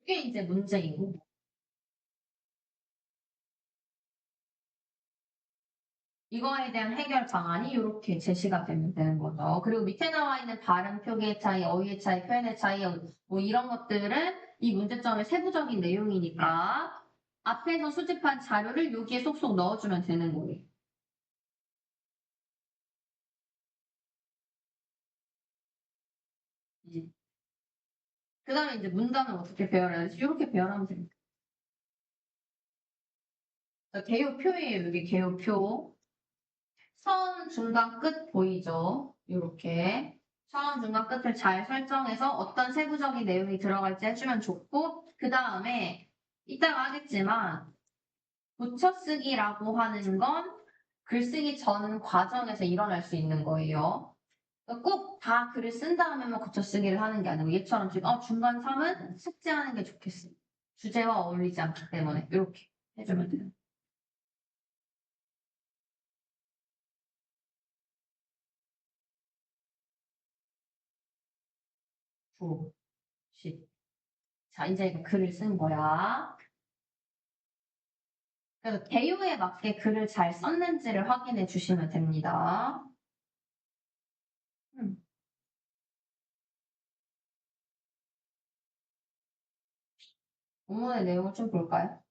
이게 이제 문제이고. 이거에 대한 해결 방안이 이렇게 제시가 되면 되는 거죠. 그리고 밑에 나와 있는 발음, 표기의 차이, 어휘의 차이, 표현의 차이, 뭐 이런 것들은 이 문제점의 세부적인 내용이니까 앞에서 수집한 자료를 여기에 쏙쏙 넣어주면 되는 거예요. 그 다음에 이제 문단을 어떻게 배열해야 되지? 이렇게 배열하면 됩니다. 개요표예요. 여기 개요표. 처음, 중간, 끝 보이죠? 이렇게. 처음, 중간, 끝을 잘 설정해서 어떤 세부적인 내용이 들어갈지 해주면 좋고, 그 다음에 이따가 하겠지만, 붙여쓰기라고 하는 건 글쓰기 전 과정에서 일어날 수 있는 거예요. 그러니까 꼭 다 글을 쓴 다음에만 붙여쓰기를 하는 게 아니고, 얘처럼 지금, 중간 3은 삭제하는 게 좋겠어. 주제와 어울리지 않기 때문에. 이렇게 해주면 돼요. 구, 10. 자, 이제 이거 글을 쓴 거야. 그래서 개요에 맞게 글을 잘 썼는지를 확인해 주시면 됩니다. 음, 본문의 내용을 좀 볼까요?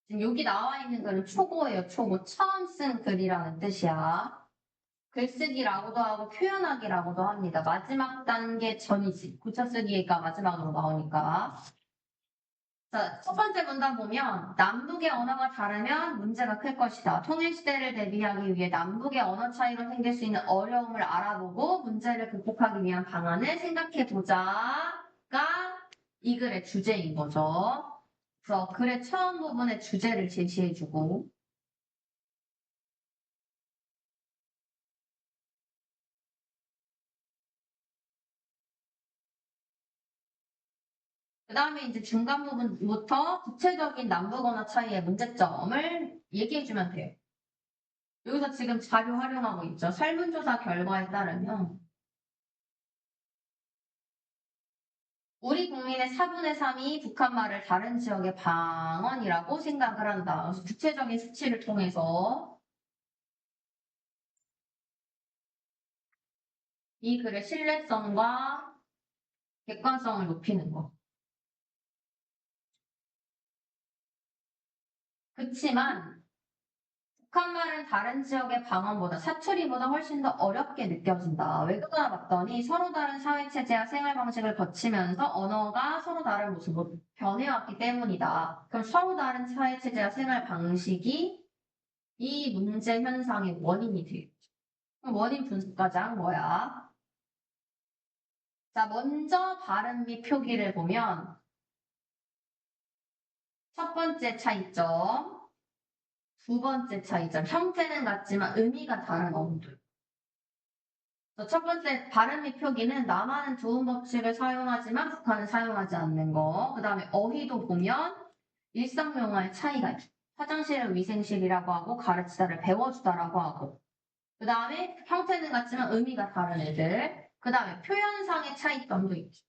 지금 여기 나와 있는 글은 초고예요, 초고. 처음 쓴 글이라는 뜻이야. 글쓰기라고도 하고 표현하기라고도 합니다. 마지막 단계 전이지. 붙여쓰기가 마지막으로 나오니까. 자, 첫 번째 문단 보면 남북의 언어가 다르면 문제가 클 것이다. 통일 시대를 대비하기 위해 남북의 언어 차이로 생길 수 있는 어려움을 알아보고 문제를 극복하기 위한 방안을 생각해 보자가 이 글의 주제인 거죠. 그래서 글의 처음 부분의 주제를 제시해 주고 그 다음에 이제 중간 부분부터 구체적인 남북 언어 차이의 문제점을 얘기해 주면 돼요. 여기서 지금 자료 활용하고 있죠. 설문조사 결과에 따르면 우리 국민의 4분의 3이 북한말을 다른 지역의 방언이라고 생각을 한다. 그래서 구체적인 수치를 통해서 이 글의 신뢰성과 객관성을 높이는 거. 그치만 북한말은 다른 지역의 방언보다 사투리보다 훨씬 더 어렵게 느껴진다. 왜 그러나 봤더니 서로 다른 사회체제와 생활 방식을 거치면서 언어가 서로 다른 모습으로 변해왔기 때문이다. 그럼 서로 다른 사회체제와 생활 방식이 이 문제 현상의 원인이 돼요. 그럼 원인 분석까지 한 거야. 자, 먼저 발음 및 표기를 보면 첫 번째 차이점, 두 번째 차이점, 형태는 같지만 의미가 다른 어휘들. 첫 번째 발음 및 표기는 남한은 좋은 법칙을 사용하지만 북한은 사용하지 않는 거. 그 다음에 어휘도 보면 일상용어의 차이가 있죠. 화장실을 위생실이라고 하고 가르치다를 배워주다라고 하고. 그 다음에 형태는 같지만 의미가 다른 애들. 그 다음에 표현상의 차이점도 있죠.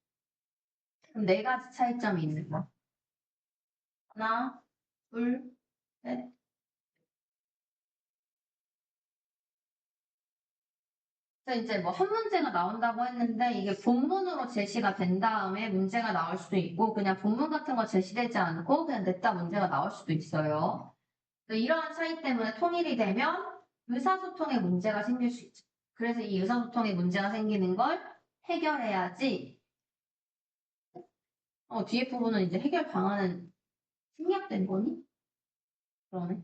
그럼 네 가지 차이점이 있는 거. 하나, 둘, 셋. 그래서 이제 뭐 한 문제가 나온다고 했는데 이게 본문으로 제시가 된 다음에 문제가 나올 수도 있고 그냥 본문 같은 거 제시되지 않고 그냥 냈다 문제가 나올 수도 있어요. 이러한 차이 때문에 통일이 되면 의사소통에 문제가 생길 수 있죠. 그래서 이 의사소통에 문제가 생기는 걸 해결해야지. 뒤에 부분은 이제 해결 방안은 생략된 거니? 그러네.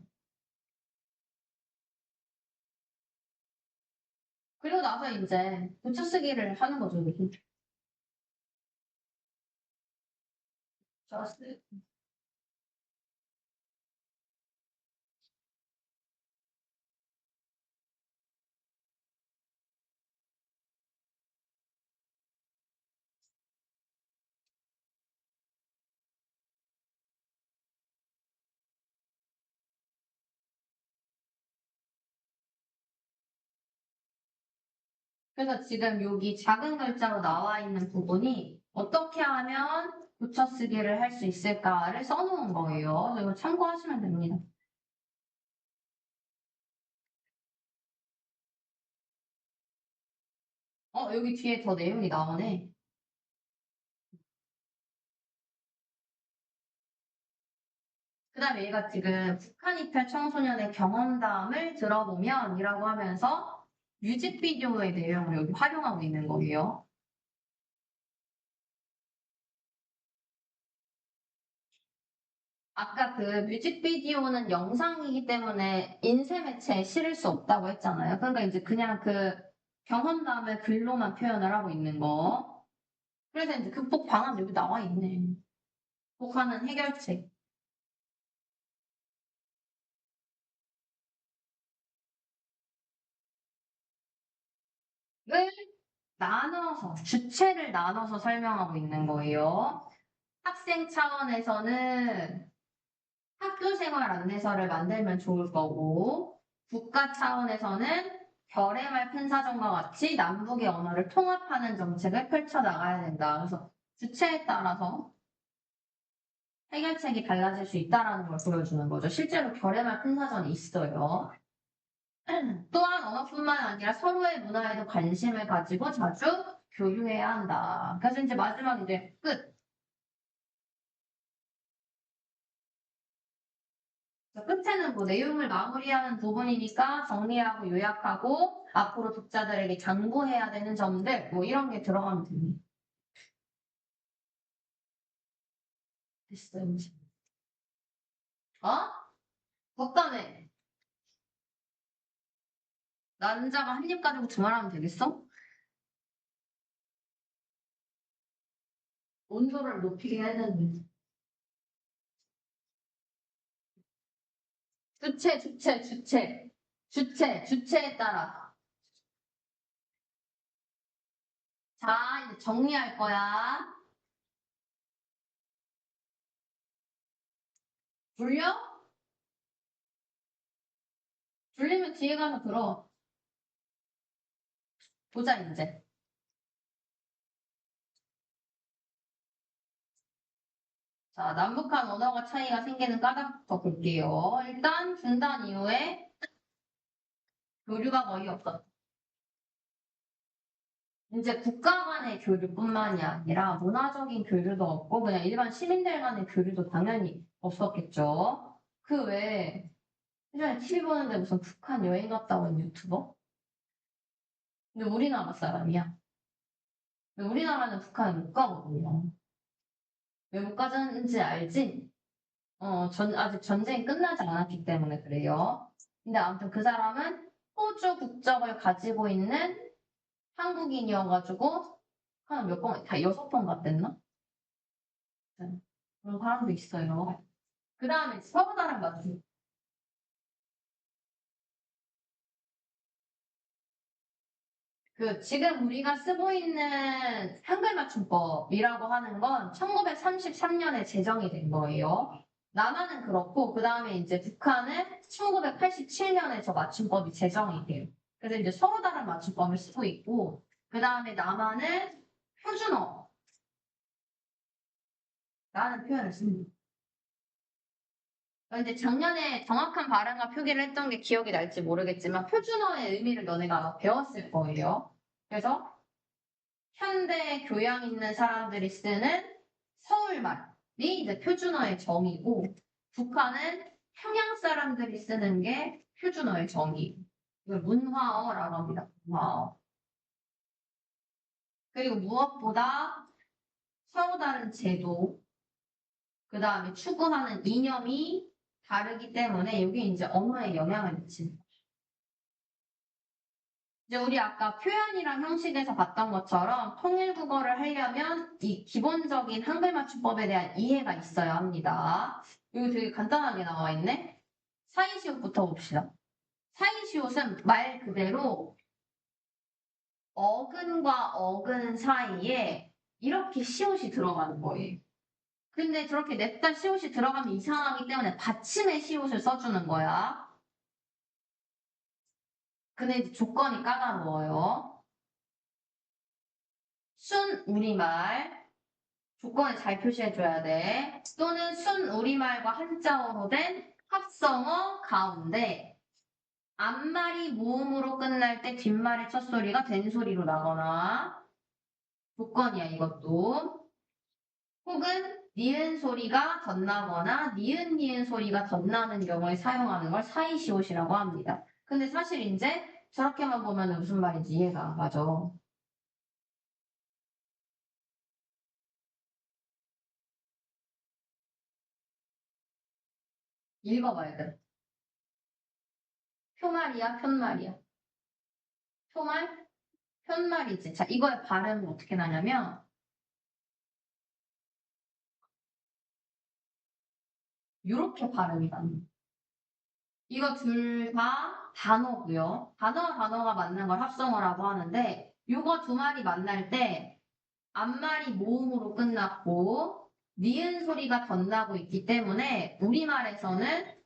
그리고 나서 이제 붙여쓰기를 하는 거죠. 이렇게. just 그래서 지금 여기 작은 글자로 나와 있는 부분이 어떻게 하면 붙여쓰기를 할 수 있을까를 써놓은 거예요. 그래서 이거 참고하시면 됩니다. 여기 뒤에 더 내용이 나오네. 그 다음에 얘가 지금 북한 입학 청소년의 경험담을 들어보면 이라고 하면서 뮤직비디오의 내용을 여기 활용하고 있는 거예요. 아까 그 뮤직비디오는 영상이기 때문에 인쇄 매체에 실을 수 없다고 했잖아요. 그러니까 이제 그냥 그 경험담을 글로만 표현을 하고 있는 거. 그래서 이제 극복 방안 여기 나와 있네. 극복하는 해결책. 을 나눠서, 주체를 나눠서 설명하고 있는 거예요. 학생 차원에서는 학교 생활 안내서를 만들면 좋을 거고, 국가 차원에서는 별의말 편사전과 같이 남북의 언어를 통합하는 정책을 펼쳐나가야 된다. 그래서 주체에 따라서 해결책이 달라질 수 있다는 걸 보여주는 거죠. 실제로 별의말 편사전이 있어요. 또한 언어뿐만 아니라 서로의 문화에도 관심을 가지고 자주 교류해야 한다. 그래서 이제 마지막 이제 끝. 끝에는 뭐 내용을 마무리하는 부분이니까 정리하고 요약하고 앞으로 독자들에게 당부해야 되는 점들 뭐 이런 게 들어가면 됩니다. 됐어요. 어? 덕담해. 남자가 한 입 가지고 두말하면 되겠어? 온도를 높이게 해야 되는데. 주체에 따라. 자, 이제 정리할 거야. 졸려? 졸리면 뒤에 가서 들어. 보자, 이제. 자, 남북한 언어가 차이가 생기는 까닭부터 볼게요. 일단, 분단 이후에 교류가 거의 없었다. 이제 국가 간의 교류뿐만이 아니라 문화적인 교류도 없고 그냥 일반 시민들 간의 교류도 당연히 없었겠죠. 그 외에 예전에 TV 보는데 무슨 북한 여행 갔다 온 유튜버? 근데 우리나라 사람이야. 근데 우리나라는 북한을 못 가거든요. 왜 못 가는지 알지? 아직 전쟁이 끝나지 않았기 때문에 그래요. 근데 아무튼 그 사람은 호주 국적을 가지고 있는 한국인이어가지고 한 몇 번, 다 6번 갔댔나? 네. 그런 사람도 있어요. 그 다음에 서로 다른 맞춤. 지금 우리가 쓰고 있는 한글 맞춤법이라고 하는 건 1933년에 제정이 된 거예요. 남한은 그렇고, 그 다음에 이제 북한은 1987년에 저 맞춤법이 제정이 돼요. 그래서 이제 서로 다른 맞춤법을 쓰고 있고, 그 다음에 남한은 표준어라는 표현을 씁니다. 근데 작년에 정확한 발음과 표기를 했던 게 기억이 날지 모르겠지만, 표준어의 의미를 너네가 아마 배웠을 거예요. 그래서 현대 교양 있는 사람들이 쓰는 서울말이 이제 표준어의 정의고, 북한은 평양 사람들이 쓰는 게 표준어의 정의. 이걸 문화어라고 합니다. 문화어. 그리고 무엇보다 서로 다른 제도, 그 다음에 추구하는 이념이 다르기 때문에 이게 이제 언어에 영향을 미치는. 이제 우리 아까 표현이랑 형식에서 봤던 것처럼 통일국어를 하려면 이 기본적인 한글 맞춤법에 대한 이해가 있어야 합니다. 여기 되게 간단하게 나와 있네. 사이시옷부터 봅시다. 사이시옷은 말 그대로 어근과 어근 사이에 이렇게 시옷이 들어가는 거예요. 근데 저렇게 냅다 시옷이 들어가면 이상하기 때문에 받침의 시옷을 써주는 거야. 근데 이제 조건이 까다로워요. 순 우리말 조건을 잘 표시해줘야 돼. 또는 순 우리말과 한자어로 된 합성어 가운데 앞말이 모음으로 끝날 때 뒷말의 첫 소리가 된 소리로 나거나 조건이야 이것도. 혹은 니은 소리가 덧나거나 니은 소리가 덧나는 경우에 사용하는 걸 사이시옷이라고 합니다. 근데 사실 이제 저렇게만 보면 무슨 말인지 이해가 안 가죠. 읽어봐야 돼. 표말이야, 편말이야. 표말? 편말이지. 자, 이거의 발음은 어떻게 나냐면 이렇게 발음이 나요. 이거 둘 다 단어고요. 단어가 맞는 걸 합성어라고 하는데 이거 두 말이 만날 때 앞말이 모음으로 끝났고 니은 소리가 덧나고 있기 때문에 우리말에서는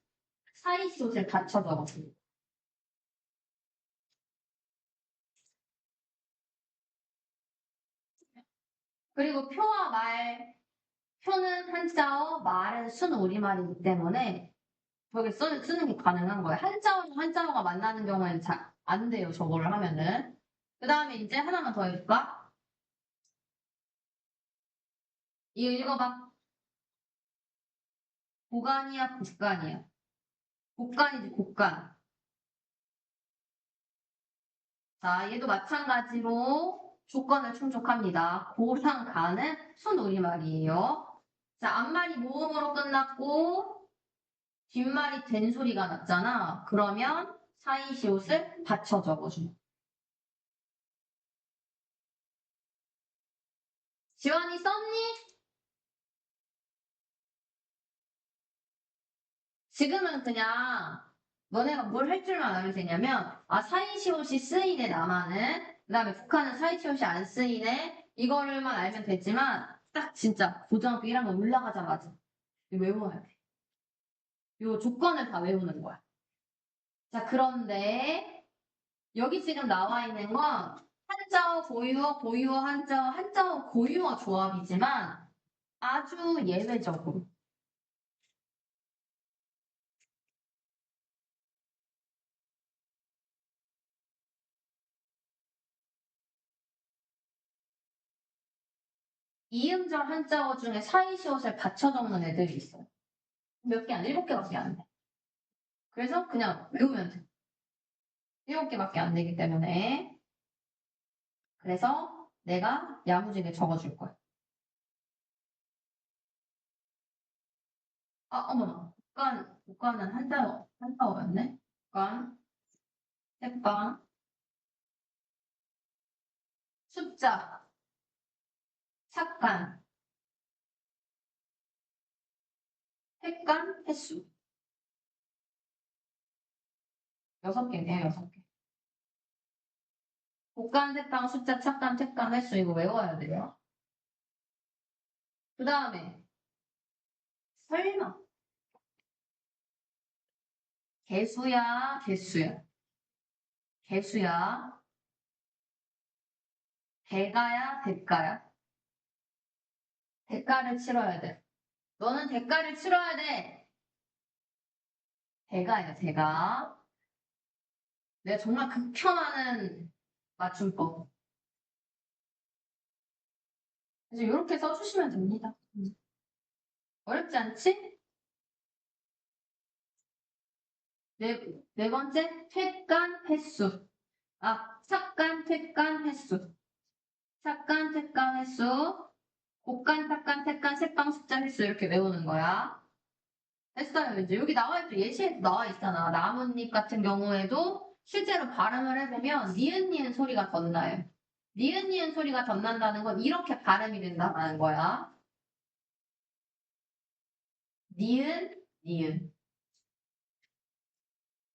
사이시옷을 받쳐 적었습니다. 그리고 표와 말, 표는 한자어, 말은 순 우리말이기 때문에 저게 쓰는 게 가능한 거예요. 한자어랑 한자어가 만나는 경우에는 잘 안 돼요. 저거를 하면은. 그 다음에 이제 하나만 더 해볼까? 이거 읽어봐. 고간이야, 곡간이야. 곡간이지, 곡간. 자, 얘도 마찬가지로 조건을 충족합니다. 고랑 간은 순우리말이에요. 자, 앞말이 모음으로 끝났고 뒷말이 된 소리가 났잖아. 그러면 사이시옷을 받쳐 적어줘. 지원이 썼니? 지금은 그냥 너네가 뭘 할 줄만 알면 되냐면 사이시옷이 쓰이네 남한은 그 다음에 북한은 사이시옷이 안 쓰이네 이거를만 알면 되지만 딱 진짜 고등학교 1학년 올라가자마자 이거 외워야 돼. 이 조건을 다 외우는 거야. 자 그런데 여기 지금 나와 있는 건 한자어 고유어 고유어 한자어 한자어 고유어 조합이지만 아주 예외적으로 이음절 한자어 중에 사이시옷을 받쳐 적는 애들이 있어요. 몇 개 안 돼, 7개밖에 안 돼. 그래서 그냥 외우면 돼. 7개밖에 안 되기 때문에. 그래서 내가 야무지게 적어줄 거야. 아, 어머나. 국가는 한자어였네. 국간, 택방, 숫자, 삭간, 횟간, 횟수. 6개네요, 6개. 국간, 택방, 숫자, 착간, 택간, 횟수 이거 외워야 돼요. 그 다음에 설마 개수야, 개수야. 개수야. 대가야, 대가야. 대가를 치러야 돼. 너는 대가를 치러야 돼. 대가야, 대가. 내가 정말 극혐하는 맞춤법. 그래서 이렇게 써주시면 됩니다. 어렵지 않지? 네 번째, 퇴간 횟수. 아, 삭간, 퇴간 횟수. 삭간, 퇴간 횟수. 곡간, 삭간, 퇴간, 색방, 숫자 횟수 이렇게 외우는 거야. 했어요. 이제 여기 나와있죠. 예시에도 나와 있잖아. 나뭇잎 같은 경우에도 실제로 발음을 해보면 니은 소리가 덧나요. 니은 소리가 덧난다는 건 이렇게 발음이 된다는 거야. 니은.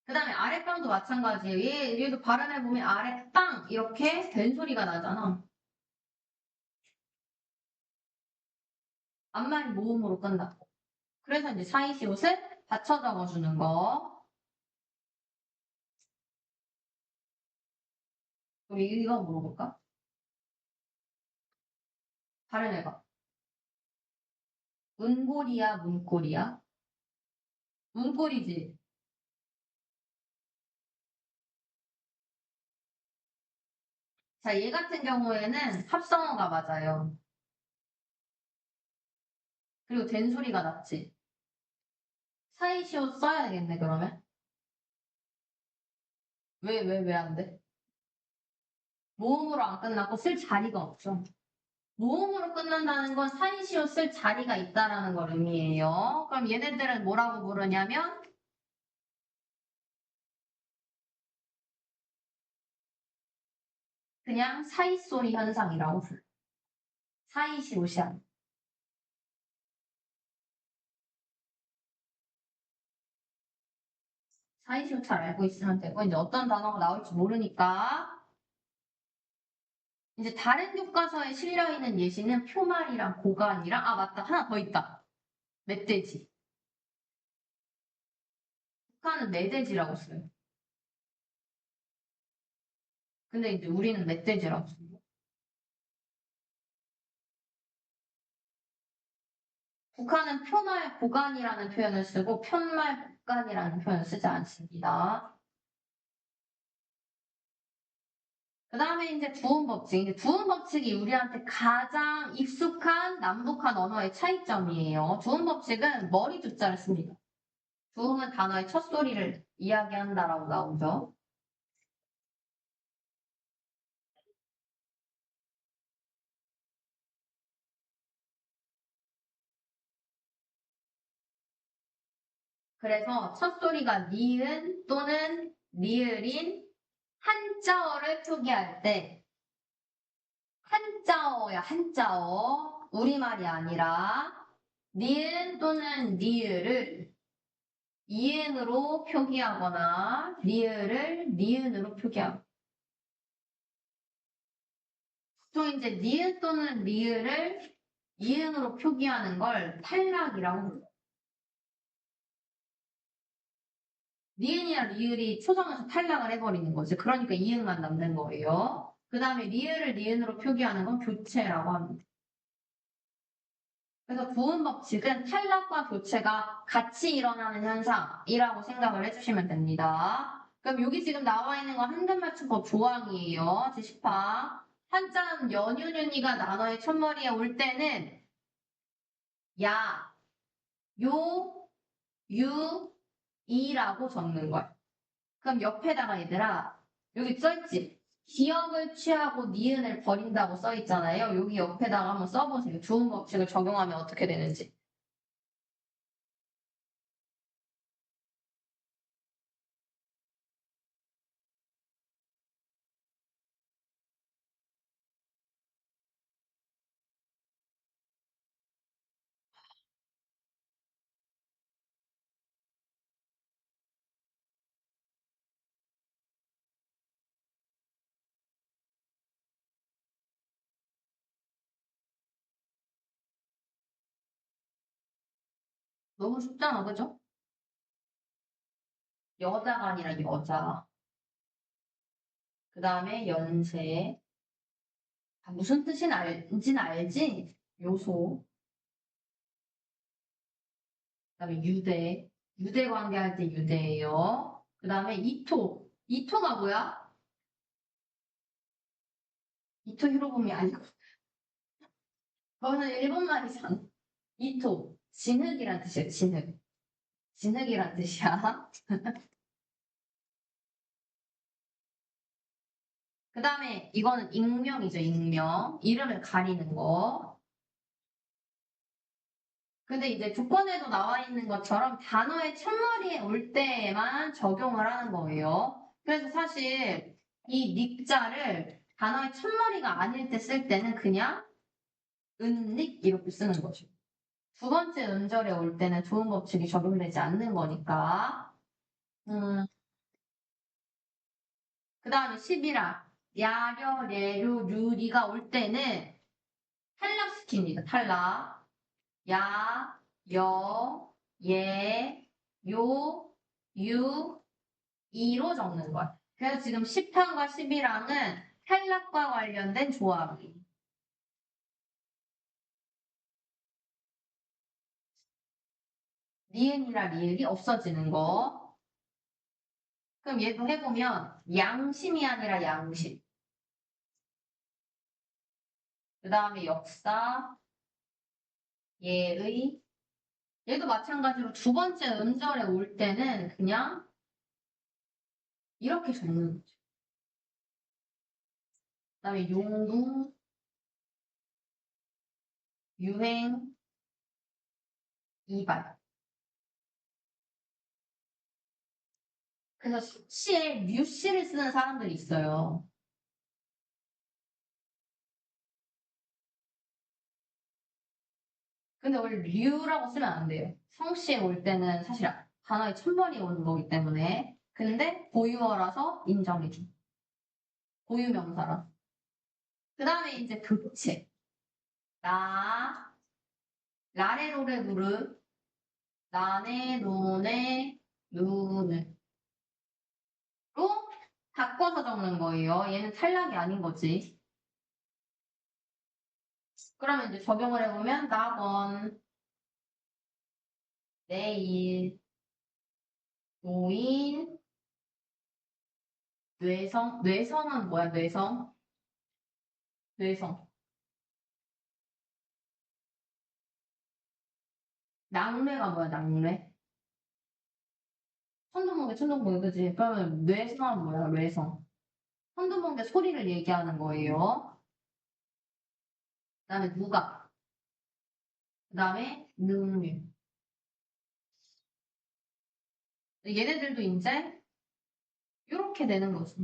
그 다음에 아랫방도 마찬가지예요. 얘도 발음해보면 아랫방 이렇게 된 소리가 나잖아. 앞말이 모음으로 끝나. 그래서 이제 사이시옷을 받쳐 적어주는 거. 우리 이거 물어볼까? 발음해봐. 문고리야, 문고리야? 문고리지. 자, 얘 같은 경우에는 합성어가 맞아요. 그리고 된 소리가 났지. 사이시옷 써야 되겠네, 그러면. 왜 안 돼? 모음으로 안 끝나고 쓸 자리가 없죠. 모음으로 끝난다는 건 사이시옷 쓸 자리가 있다라는 걸 의미해요. 그럼 얘네들은 뭐라고 부르냐면 그냥 사이소리 현상이라고 불러. 사이시옷이 아니야. 사이시옷 잘 알고 있으면 되고 이제 어떤 단어가 나올지 모르니까 이제 다른 교과서에 실려있는 예시는 표말이랑 고관이랑 아 맞다 하나 더 있다. 멧돼지. 북한은 매돼지라고 써요. 근데 이제 우리는 멧돼지라고 써요. 북한은 표말 고관이라는 표현을 쓰고 편말 복간이라는 표현을 쓰지 않습니다. 그 다음에 이제 두음 법칙. 이제 두음 법칙이 우리한테 가장 익숙한 남북한 언어의 차이점이에요. 두음 법칙은 머리 두자를 씁니다. 두음은 단어의 첫 소리를 이야기한다라고 나오죠. 그래서 첫 소리가 니은 또는 리을인 한자어를 표기할 때 한자어야 한자어 우리말이 아니라 니은 또는 리을을 이응으로 표기하거나 리을을 니은으로 표기하고 보통 이제 니은 또는 리을을 이응으로 표기하는 걸 탈락이라고 불러요. 니은이랑 리을이 초성에서 탈락을 해버리는 거지. 그러니까 이응만 남는 거예요. 그 다음에 리을을 니은으로 표기하는 건 교체라고 합니다. 그래서 부음 법칙은 탈락과 교체가 같이 일어나는 현상이라고 생각을 해주시면 됩니다. 그럼 여기 지금 나와 있는 건 한근맞춤법 조항이에요. 제10항. 한자음 연유윤이가 단어의 첫머리에 올 때는 야, 요, 유, 이라고 적는 거야. 그럼 옆에다가 얘들아, 여기 써있지? 기억을 취하고 니은을 버린다고 써있잖아요. 여기 옆에다가 한번 써보세요. 주음 법칙을 적용하면 어떻게 되는지. 너무 쉽잖아, 그죠? 여자가 아니라 여자. 그 다음에 연세. 아, 무슨 뜻인지 알지? 요소. 그 다음에 유대. 유대 관계할 때 유대예요. 그 다음에 이토. 이토가 뭐야? 이토 히로부미 아니고. 그거는 일본 말이잖아. 이토. 진흙이란 뜻이야, 진흙. 진흙이란 뜻이야. 그 다음에 이거는 익명이죠, 익명. 이름을 가리는 거. 근데 이제 조건에도 나와 있는 것처럼 단어의 첫머리에 올 때에만 적용을 하는 거예요. 그래서 사실 이 닉자를 단어의 첫머리가 아닐 때 쓸 때는 그냥 은닉 이렇게 쓰는 거죠. 두 번째 음절에 올 때는 조음 법칙이 적용되지 않는 거니까. 그 다음에 11화. 야려, 레료, 류리가 올 때는 탈락시킵니다. 탈락. 야, 여, 예, 요, 유, 이로 적는 거야. 그래서 지금 10항과 11항은 탈락과 관련된 조합이. 니은이나 리을이 없어지는 거. 그럼 얘도 해보면 양심이 아니라 양심. 그 다음에 역사, 예의. 얘도 마찬가지로 두 번째 음절에 올 때는 그냥 이렇게 적는 거죠. 그 다음에 용궁, 유행, 이발. 그래서 시에 류씨를 쓰는 사람들이 있어요. 근데 원래 류라고 쓰면 안 돼요. 성씨에 올 때는 사실 단어의 첫머리에 오는 거기 때문에. 근데 고유어라서 인정해줘. 고유명사라. 그 다음에 이제 교체. 나, 라레로레부르, 나네, 노네, 누네. 로 바꿔서 적는 거예요. 얘는 탈락이 아닌 거지. 그러면 이제 적용을 해보면 낙원, 내일, 노인, 뇌성. 뇌성은 뭐야, 뇌성? 뇌성. 낙뢰가 뭐야, 낙뢰? 천둥번개, 천둥번개, 그지? 그러면 뇌성은 뭐야, 뇌성? 천둥번개 소리를 얘기하는 거예요. 그 다음에 누가, 그 다음에 능률. 얘네들도 이제 이렇게 되는 거지.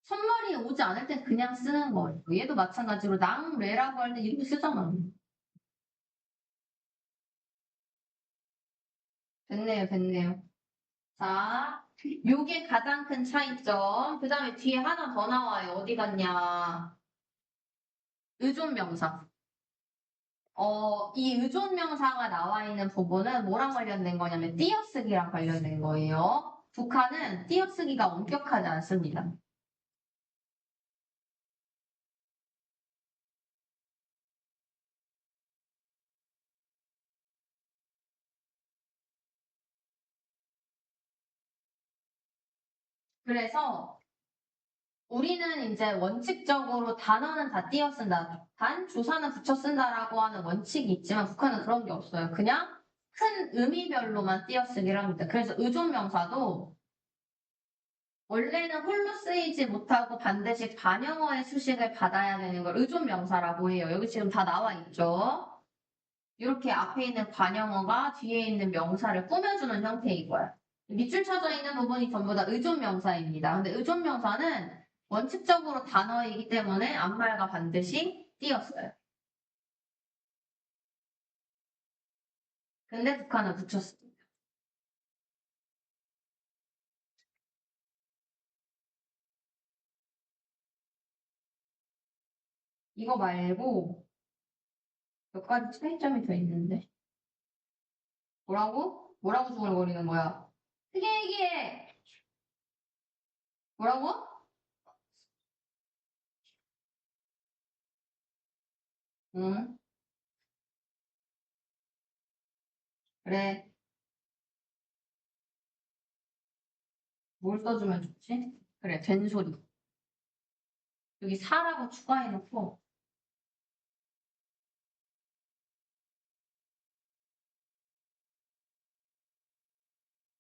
첫머리에 오지 않을 땐 그냥 쓰는 거예요. 얘도 마찬가지로 낭뢰라고 할 때 이렇게 쓰잖아. 됐네요, 됐네요. 자, 요게 가장 큰 차이점. 그 다음에 뒤에 하나 더 나와요. 어디 갔냐. 의존명사. 이 의존명사가 나와 있는 부분은 뭐랑 관련된 거냐면 띄어쓰기랑 관련된 거예요. 북한은 띄어쓰기가 엄격하지 않습니다. 그래서 우리는 이제 원칙적으로 단어는 다 띄어 쓴다. 단, 주사는 붙여 쓴다라고 하는 원칙이 있지만 북한은 그런 게 없어요. 그냥 큰 의미별로만 띄어쓰기를 합니다. 그래서 의존명사도 원래는 홀로 쓰이지 못하고 반드시 반영어의 수식을 받아야 되는 걸 의존명사라고 해요. 여기 지금 다 나와 있죠? 이렇게 앞에 있는 관형어가 뒤에 있는 명사를 꾸며주는 형태인 거야. 밑줄 쳐져 있는 부분이 전부 다 의존명사입니다. 근데 의존명사는 원칙적으로 단어이기 때문에 앞말과 반드시 띄었어요. 근데 북한은 붙였습니다. 이거 말고 몇 가지 차이점이 더 있는데. 뭐라고? 뭐라고 중얼거리는 거야? 크게 얘기해! 뭐라고? 응, 그래. 뭘 써주면 좋지? 그래, 된소리. 여기 사라고 추가해놓고,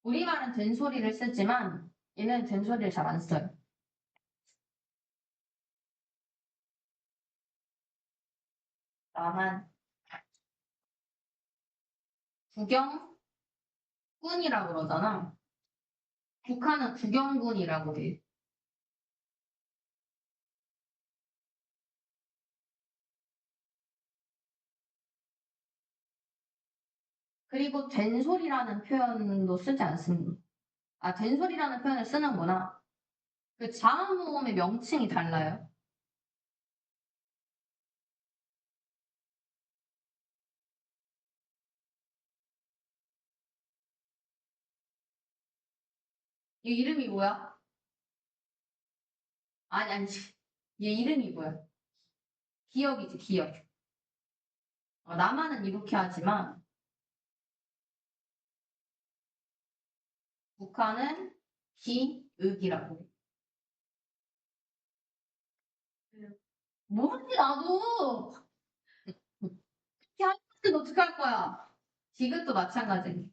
우리말은 된소리를 쓰지만, 얘는 된소리를 잘 안 써요. 나만 구경꾼이라고 그러잖아. 북한은 구경군이라고 해. 그리고 된소리라는 표현도 쓰지 않습니다. 아, 된소리라는 표현을 쓰는구나. 그 자음 모음의 명칭이 달라요. 이 이름이 뭐야? 아니, 아니. 얘 이름이 뭐야? 기억이지, 기억. 남한은 이렇게 하지만, 북한은 기읍이라고 해. 모르지, 나도! 이렇게 하는데 어떡할 거야? 디귿도 마찬가지.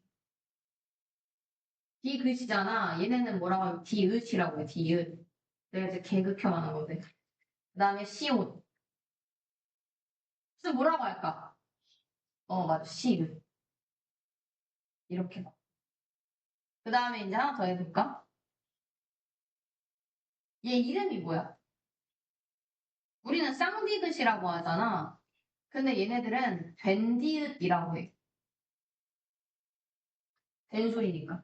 디귿이잖아. 얘네는 뭐라고 하면 디귿이라고 해, 디귿. 내가 이제 개그켜하는 건데. 그 다음에 시옷. 그래서 뭐라고 할까? 맞아, 시읒. 이렇게 봐. 그 다음에 이제 하나 더 해볼까? 얘 이름이 뭐야? 우리는 쌍디귿이라고 하잖아. 근데 얘네들은 된디귿이라고 해. 된소리니까.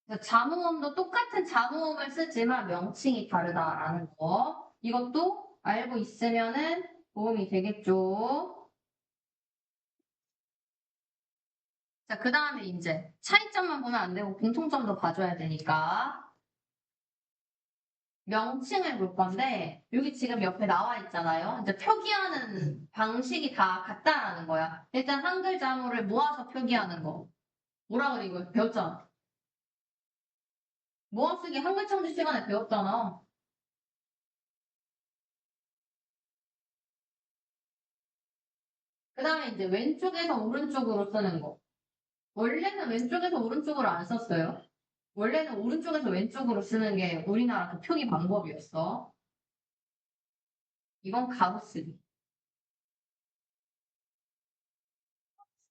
그래서 자모음도 똑같은 자모음을 쓰지만 명칭이 다르다라는 거. 이것도 알고 있으면은 도움이 되겠죠. 자, 그 다음에 이제 차이점만 보면 안 되고 공통점도 봐줘야 되니까. 명칭을 볼 건데, 여기 지금 옆에 나와 있잖아요. 이제 표기하는 방식이 다 같다라는 거야. 일단 한글 자모를 모아서 표기하는 거. 뭐라 그래, 이거 배웠잖아. 모아쓰기 한글 창조 시간에 배웠잖아. 그 다음에 이제 왼쪽에서 오른쪽으로 쓰는 거. 원래는 왼쪽에서 오른쪽으로 안 썼어요. 원래는 오른쪽에서 왼쪽으로 쓰는 게 우리나라 그 표기 방법이었어. 이건 가로 쓰기.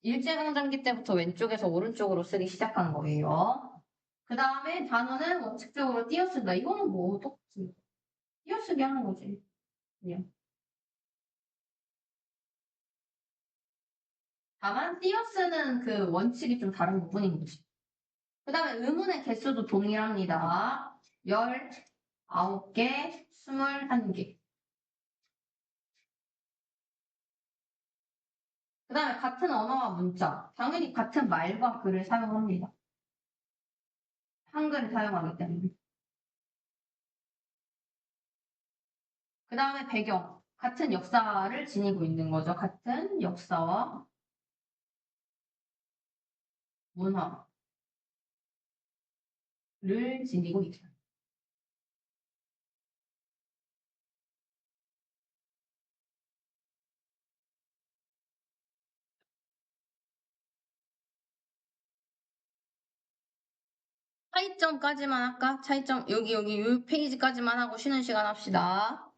일제강점기 때부터 왼쪽에서 오른쪽으로 쓰기 시작한 거예요. 그 다음에 단어는 원칙적으로 띄어쓴다. 이거는 뭐 똑같지. 띄어쓰기 하는 거지. 그냥. 다만 띄어쓰는 그 원칙이 좀 다른 부분인 거지. 그 다음에 의문의 개수도 동일합니다. 19개, 21개. 그 다음에 같은 언어와 문자. 당연히 같은 말과 글을 사용합니다. 한글을 사용하기 때문에. 그 다음에 배경. 같은 역사를 지니고 있는 거죠. 같은 역사와 문화를 지니고 있다. 차이점까지만 할까? 차이점, 여기, 이 페이지까지만 하고 쉬는 시간 합시다.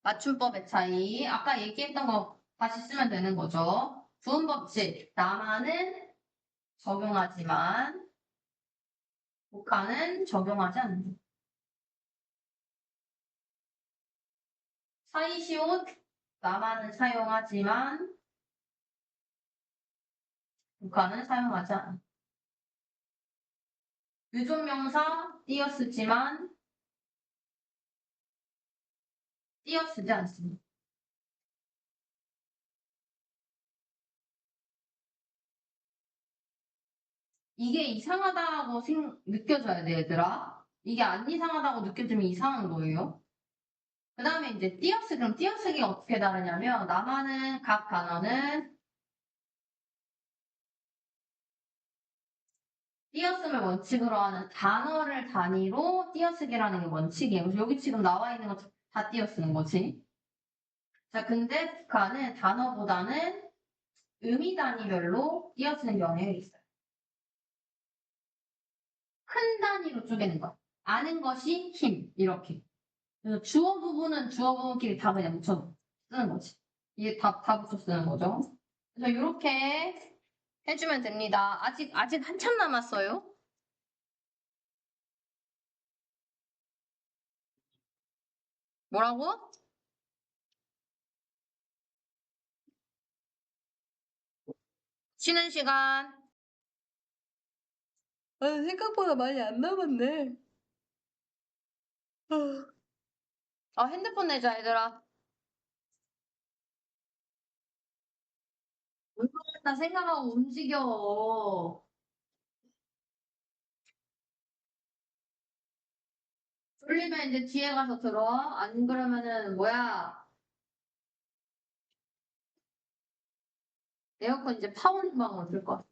맞춤법의 차이. 아까 얘기했던 거 다시 쓰면 되는 거죠. 부음 법칙. 남한은 적용하지만, 북한은 적용하지 않는다. 사이시옷. 남한은 사용하지만, 북한은 사용하지 않아. 유존명사 띄어쓰지만 띄어쓰지 않습니다. 이게 이상하다고 느껴져야 돼, 얘들아. 이게 안 이상하다고 느껴지면 이상한 거예요. 그 다음에 이제 띄어쓰기, 그럼 띄어쓰기가 어떻게 다르냐면, 남한은 각 단어는 띄어쓰기를 원칙으로 하는 단어를 단위로 띄어쓰기라는 게 원칙이에요. 그래서 여기 지금 나와 있는 거 다 띄어쓰는 거지. 자, 근데 북한은 단어보다는 의미 단위별로 띄어쓰는 경향이 있어요. 큰 단위로 쪼개는 거. 아는 것이 힘. 이렇게. 그래서 주어 부분은 주어 부분끼리 다 그냥 묻혀 쓰는 거지. 이게 다 붙여 쓰는 거죠. 그래서 이렇게 해주면 됩니다. 아직 한참 남았어요. 뭐라고? 쉬는 시간. 생각보다 많이 안 남았네. 핸드폰 내자, 얘들아. 나 생각하고 움직여. 졸리면 이제 뒤에 가서 들어. 안 그러면은 뭐야? 에어컨 이제 파워링 방으로 들 거야.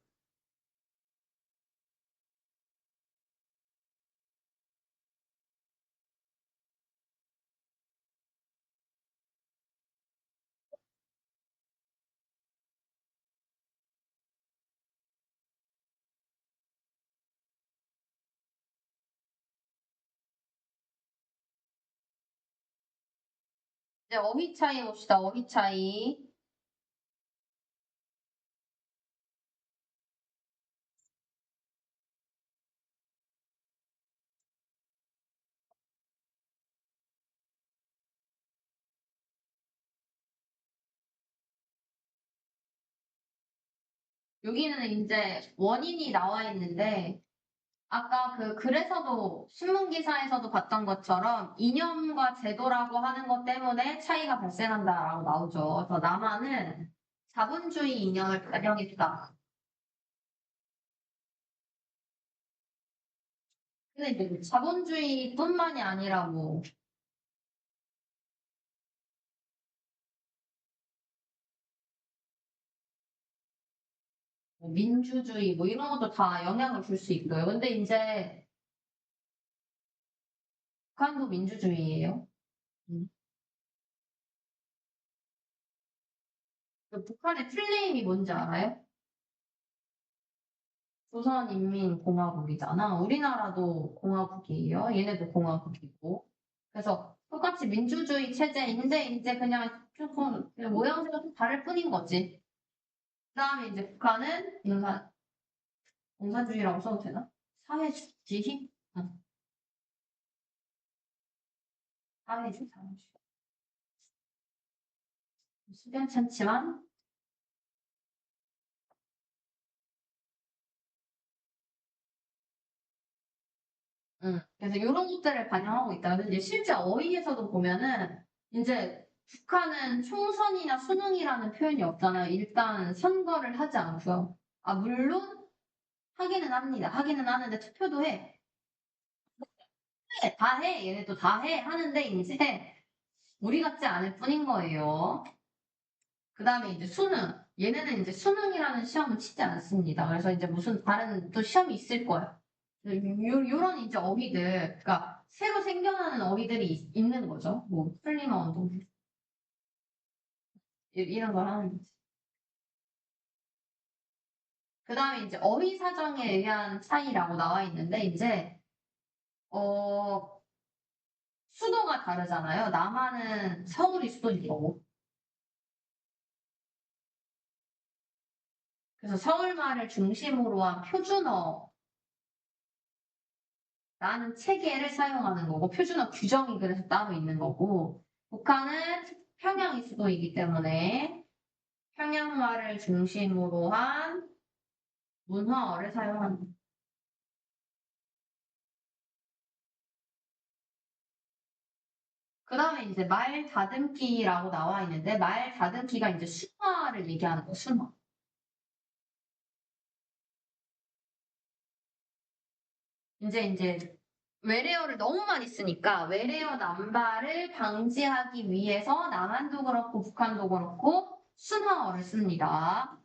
이제 어휘 차이 봅시다. 어휘 차이. 여기는 이제 원인이 나와 있는데 아까 그 글에서도 신문 기사에서도 봤던 것처럼 이념과 제도라고 하는 것 때문에 차이가 발생한다라고 나오죠. 그래서 남한은 자본주의 이념을 반영했다. 근데 이제 자본주의뿐만이 아니라 뭐 민주주의 이런 것도 다 영향을 줄 수 있고요. 근데 이제 북한도 민주주의예요. 음. 그 북한의 풀네임이 뭔지 알아요? 조선인민공화국이잖아. 우리나라도 공화국이에요. 얘네도 공화국이고. 그래서 똑같이 민주주의 체제인데 이제 그냥 조금 그냥 모양새가 좀 다를 뿐인 거지. 그다음에 이제 북한은 공산주의라고 써도 되나? 사회주의? 응. 사회주의. 수변찮지만 그래서 이런 것들을 반영하고 있다. 근데 이제 실제 어휘에서도 보면은 이제 북한은 총선이나 수능이라는 표현이 없잖아요. 일단 선거를 하지 않고요. 아, 물론 하기는 합니다. 하기는 하는데 투표도 해. 다 해. 얘네도 다 해. 하는데 이제 우리 같지 않을 뿐인 거예요. 그 다음에 이제 수능. 얘네는 이제 수능이라는 시험을 치지 않습니다. 그래서 이제 무슨 다른 또 시험이 있을 거야. 요런 이제 어휘들, 그러니까 새로 생겨나는 어휘들이 있는 거죠. 뭐, 풀리머 운동, 이런 걸 하는 거지. 그 다음에 이제 어휘 사정에 의한 차이라고 나와 있는데, 이제, 수도가 다르잖아요. 남한은 서울이 수도인 거고. 그래서 서울말을 중심으로 한 표준어라는 체계를 사용하는 거고, 표준어 규정이 그래서 따로 있는 거고, 북한은 평양이 수도이기 때문에 평양말을 중심으로 한 문화어를 사용하는 거예요. 그 다음에 이제 말 다듬기라고 나와 있는데, 말 다듬기가 이제 순화를 얘기하는 거, 순화. 이제 외래어를 너무 많이 쓰니까 외래어 남발을 방지하기 위해서 남한도 그렇고 북한도 그렇고 순화어를 씁니다.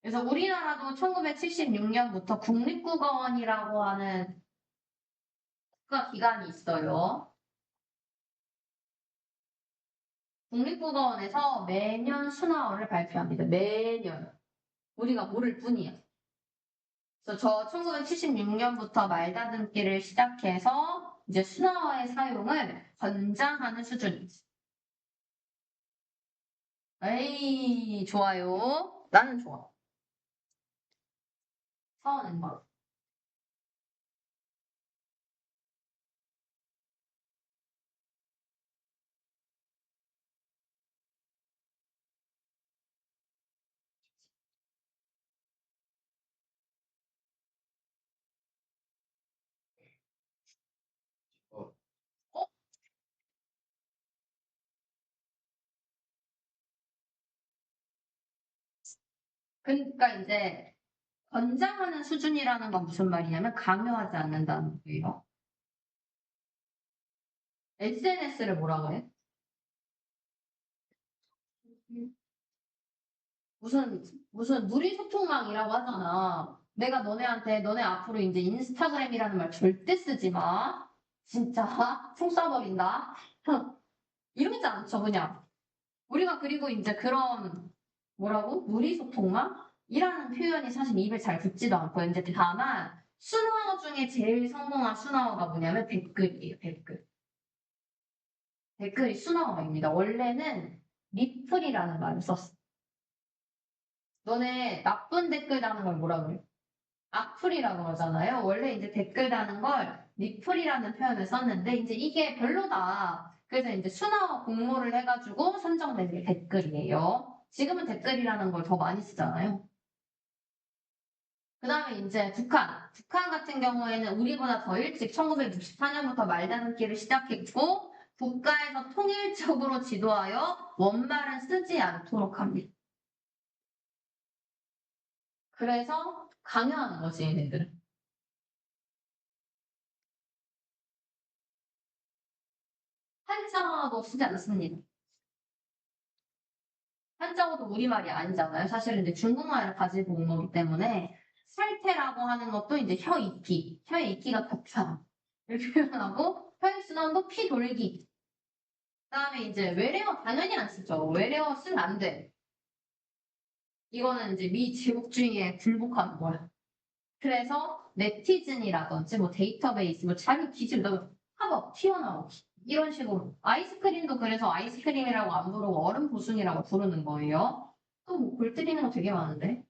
그래서 우리나라도 1976년부터 국립국어원이라고 하는 국가기관이 있어요. 국립국어원에서 매년 순화어를 발표합니다. 매년. 우리가 모를 뿐이야. 그래서 저 1976년부터 말다듬기를 시작해서 이제 순화어의 사용을 권장하는 수준이지. 에이, 좋아요. 나는 좋아. 서은은 뭐? 어, 어? 그러니까 이제 권장하는 수준이라는 건 무슨 말이냐면 강요하지 않는다는 거예요. SNS를 뭐라 그래? 무슨 누리 소통망이라고 하잖아. 내가 너네 앞으로 이제 인스타그램이라는 말 절대 쓰지 마. 진짜 총 쏴버린다. 이러지 않죠, 그냥. 우리가 그리고 이제 그런 뭐라고? 누리 소통망? 이라는 표현이 사실 입에 잘 붙지도 않고 이제 다만 순화어 중에 제일 성공한 순화어가 뭐냐면 댓글이에요, 댓글. 댓글이 순화어입니다. 원래는 리플이라는 말을 썼어. 너네 나쁜 댓글 다는 걸 뭐라 그래? 악플이라고 하잖아요. 원래 이제 댓글 다는 걸 리플이라는 표현을 썼는데 이제 이게 별로다. 그래서 이제 순화어 공모를 해가지고 선정된 게 댓글이에요. 지금은 댓글이라는 걸 더 많이 쓰잖아요. 그 다음에 이제 북한. 북한 같은 경우에는 우리보다 더 일찍 1964년부터 말다듬기를 시작했고 국가에서 통일적으로 지도하여 원말은 쓰지 않도록 합니다. 그래서 강요하는 거지, 얘네들은. 한자도 쓰지 않습니다. 한자어도 우리말이 아니잖아요. 사실은 이제 중국말을 가지고 온 거기 때문에 살태라고 하는 것도 이제 혀익기, 혀의 익기가 겹쳐요. 이렇게 표현하고 혀익순환도 피 돌기. 그다음에 이제 외래어 당연히 안 쓰죠. 외래어 쓰면 안 돼. 이거는 이제 미 제국주의에 굴복하는 거야. 그래서 네티즌이라든지 뭐 데이터베이스, 뭐 자료 기술, 너 팝업, 튀어나오기 이런 식으로 아이스크림도 그래서 아이스크림이라고 안 부르고 얼음 보순이라고 부르는 거예요. 또뭐골 때리는 거 되게 많은데.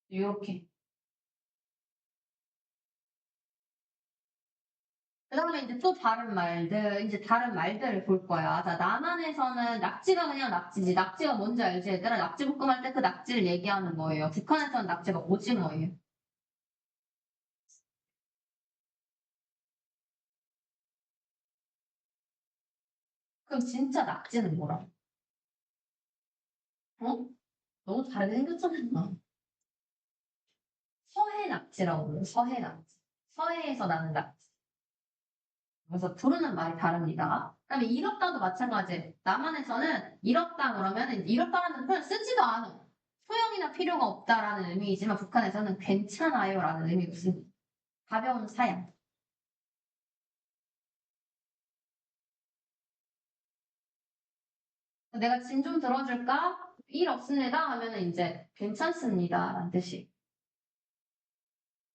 이렇게. 그다음에 이제 또 다른 말들을 볼 거야. 자, 남한에서는 낙지가 그냥 낙지지. 낙지가 뭔지 알지, 얘들아? 낙지볶음 할 때 그 낙지를 얘기하는 거예요. 북한에서는 낙지가 오징어예요. 그럼 진짜 낙지는 뭐라? 어? 너무 다르게 생겼잖아. 서해 낙지라고 불러요. 서해 낙지. 서해에서 나는 낙지. 그래서 부르는 말이 다릅니다. 그다음에 이렇다도 마찬가지. 남한에서는 이렇다 그러면 이렇다라는 표현 쓰지도 않아. 소용이나 필요가 없다라는 의미이지만 북한에서는 괜찮아요라는 의미로 씁니다. 가벼운 사양. 내가 진 좀 들어줄까? 일 없습니다 하면은 이제 괜찮습니다 라는 뜻이.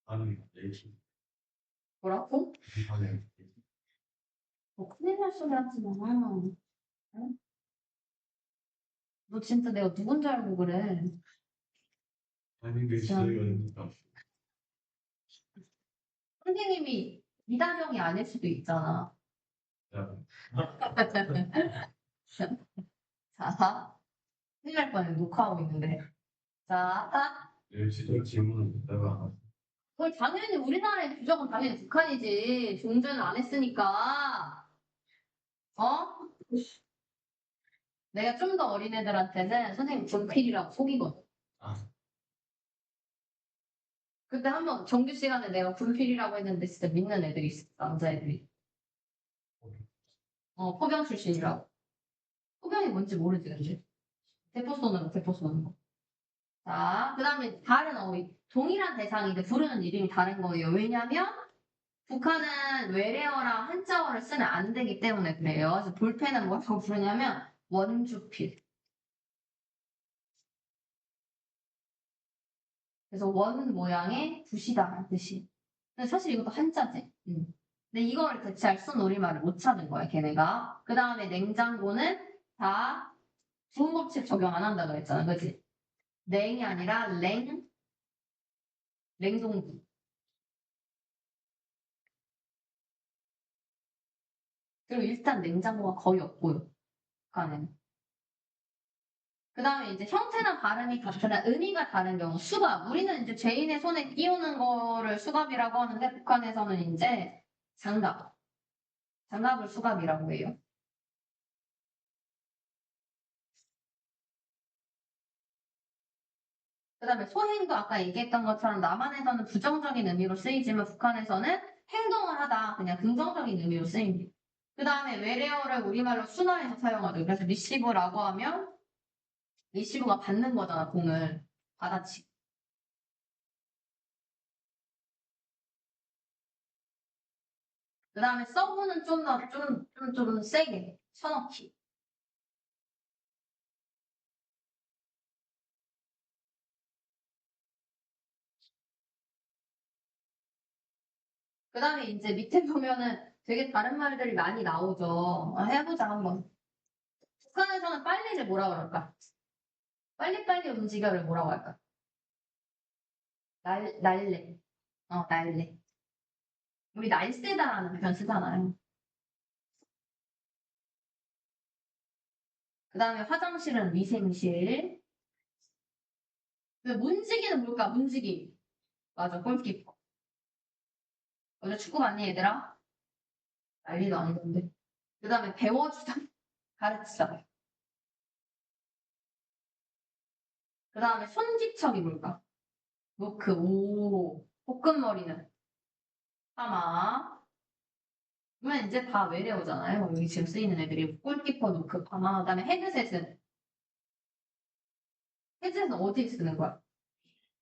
아니, 내지. 뭐라고? 아니, 뭐 큰일 날 소리 하지 마. 응? 너 진짜 내가 누군지 알고 그래. 아니, 내 지도였으니까. 선생님이 이다정이 아닐 수도 있잖아. 야, 자, 큰일 날 뻔해. 녹화하고 있는데. 자, 내 지도 질문을 내가 안 했어. 그걸 당연히 우리나라의 주적은 당연히 북한이지. 종전을 안 했으니까. 어? 내가 좀 더 어린 애들한테는 선생님 분필이라고 속이거든. 아, 그때 한번 정규 시간에 내가 분필이라고 했는데 진짜 믿는 애들이 있어. 남자애들이. 포병 출신이라고. 포병이 뭔지 모르지, 그치? 대포 쏘는 거, 대포 쏘는 거. 자, 그 다음에 다른 어휘. 동일한 대상인데 부르는 이름이 다른 거예요. 왜냐면 북한은 외래어랑 한자어를 쓰면 안 되기 때문에 그래요. 그래서 볼펜은 뭐라고 부르냐면 원주필. 그래서 원 모양의 붓이다라는 뜻이. 근데 사실 이것도 한자지. 근데 이거를 대체할 순우리말을 못 찾은 거야, 걔네가. 그 다음에 냉장고는 다 중국법 적용 안 한다 그랬잖아, 그지? 냉이 아니라 냉동기. 그리고 일단 냉장고가 거의 없고요, 북한에는. 그 다음에 이제 형태나 발음이 같으나 의미가 다른 경우 수갑. 우리는 이제 죄인의 손에 끼우는 거를 수갑이라고 하는데 북한에서는 이제 장갑. 장갑을 수갑이라고 해요. 그 다음에 소행도 아까 얘기했던 것처럼 남한에서는 부정적인 의미로 쓰이지만 북한에서는 행동을 하다 그냥 긍정적인 의미로 쓰입니다. 그 다음에 외래어를 우리말로 순화해서 사용하죠. 그래서 리시브라고 하면 리시브가 받는 거잖아, 공을. 받아치기. 그 다음에 서브는 좀 세게 쳐넣기. 그 다음에 이제 밑에 보면은 되게 다른 말들이 많이 나오죠. 해보자, 한번. 북한에서는 빨리를 뭐라 그럴까? 빨리빨리 움직여를 뭐라고 할까? 날래. 날래. 우리 날쌔다라는 표현 쓰잖아요. 그 다음에 화장실은 위생실. 문지기는 뭘까? 문지기. 맞아, 골키퍼. 어제 축구 봤니, 얘들아? 난리도 아니던데. 그 다음에 배워주다. 가르치다. 그 다음에 손지척이 뭘까? 노크, 오. 볶음머리는 파마. 그러면 이제 다 외래어잖아요. 여기 지금 쓰이는 애들이 골키퍼, 노크, 파마. 그 다음에 헤드셋은 어디에 쓰는 거야?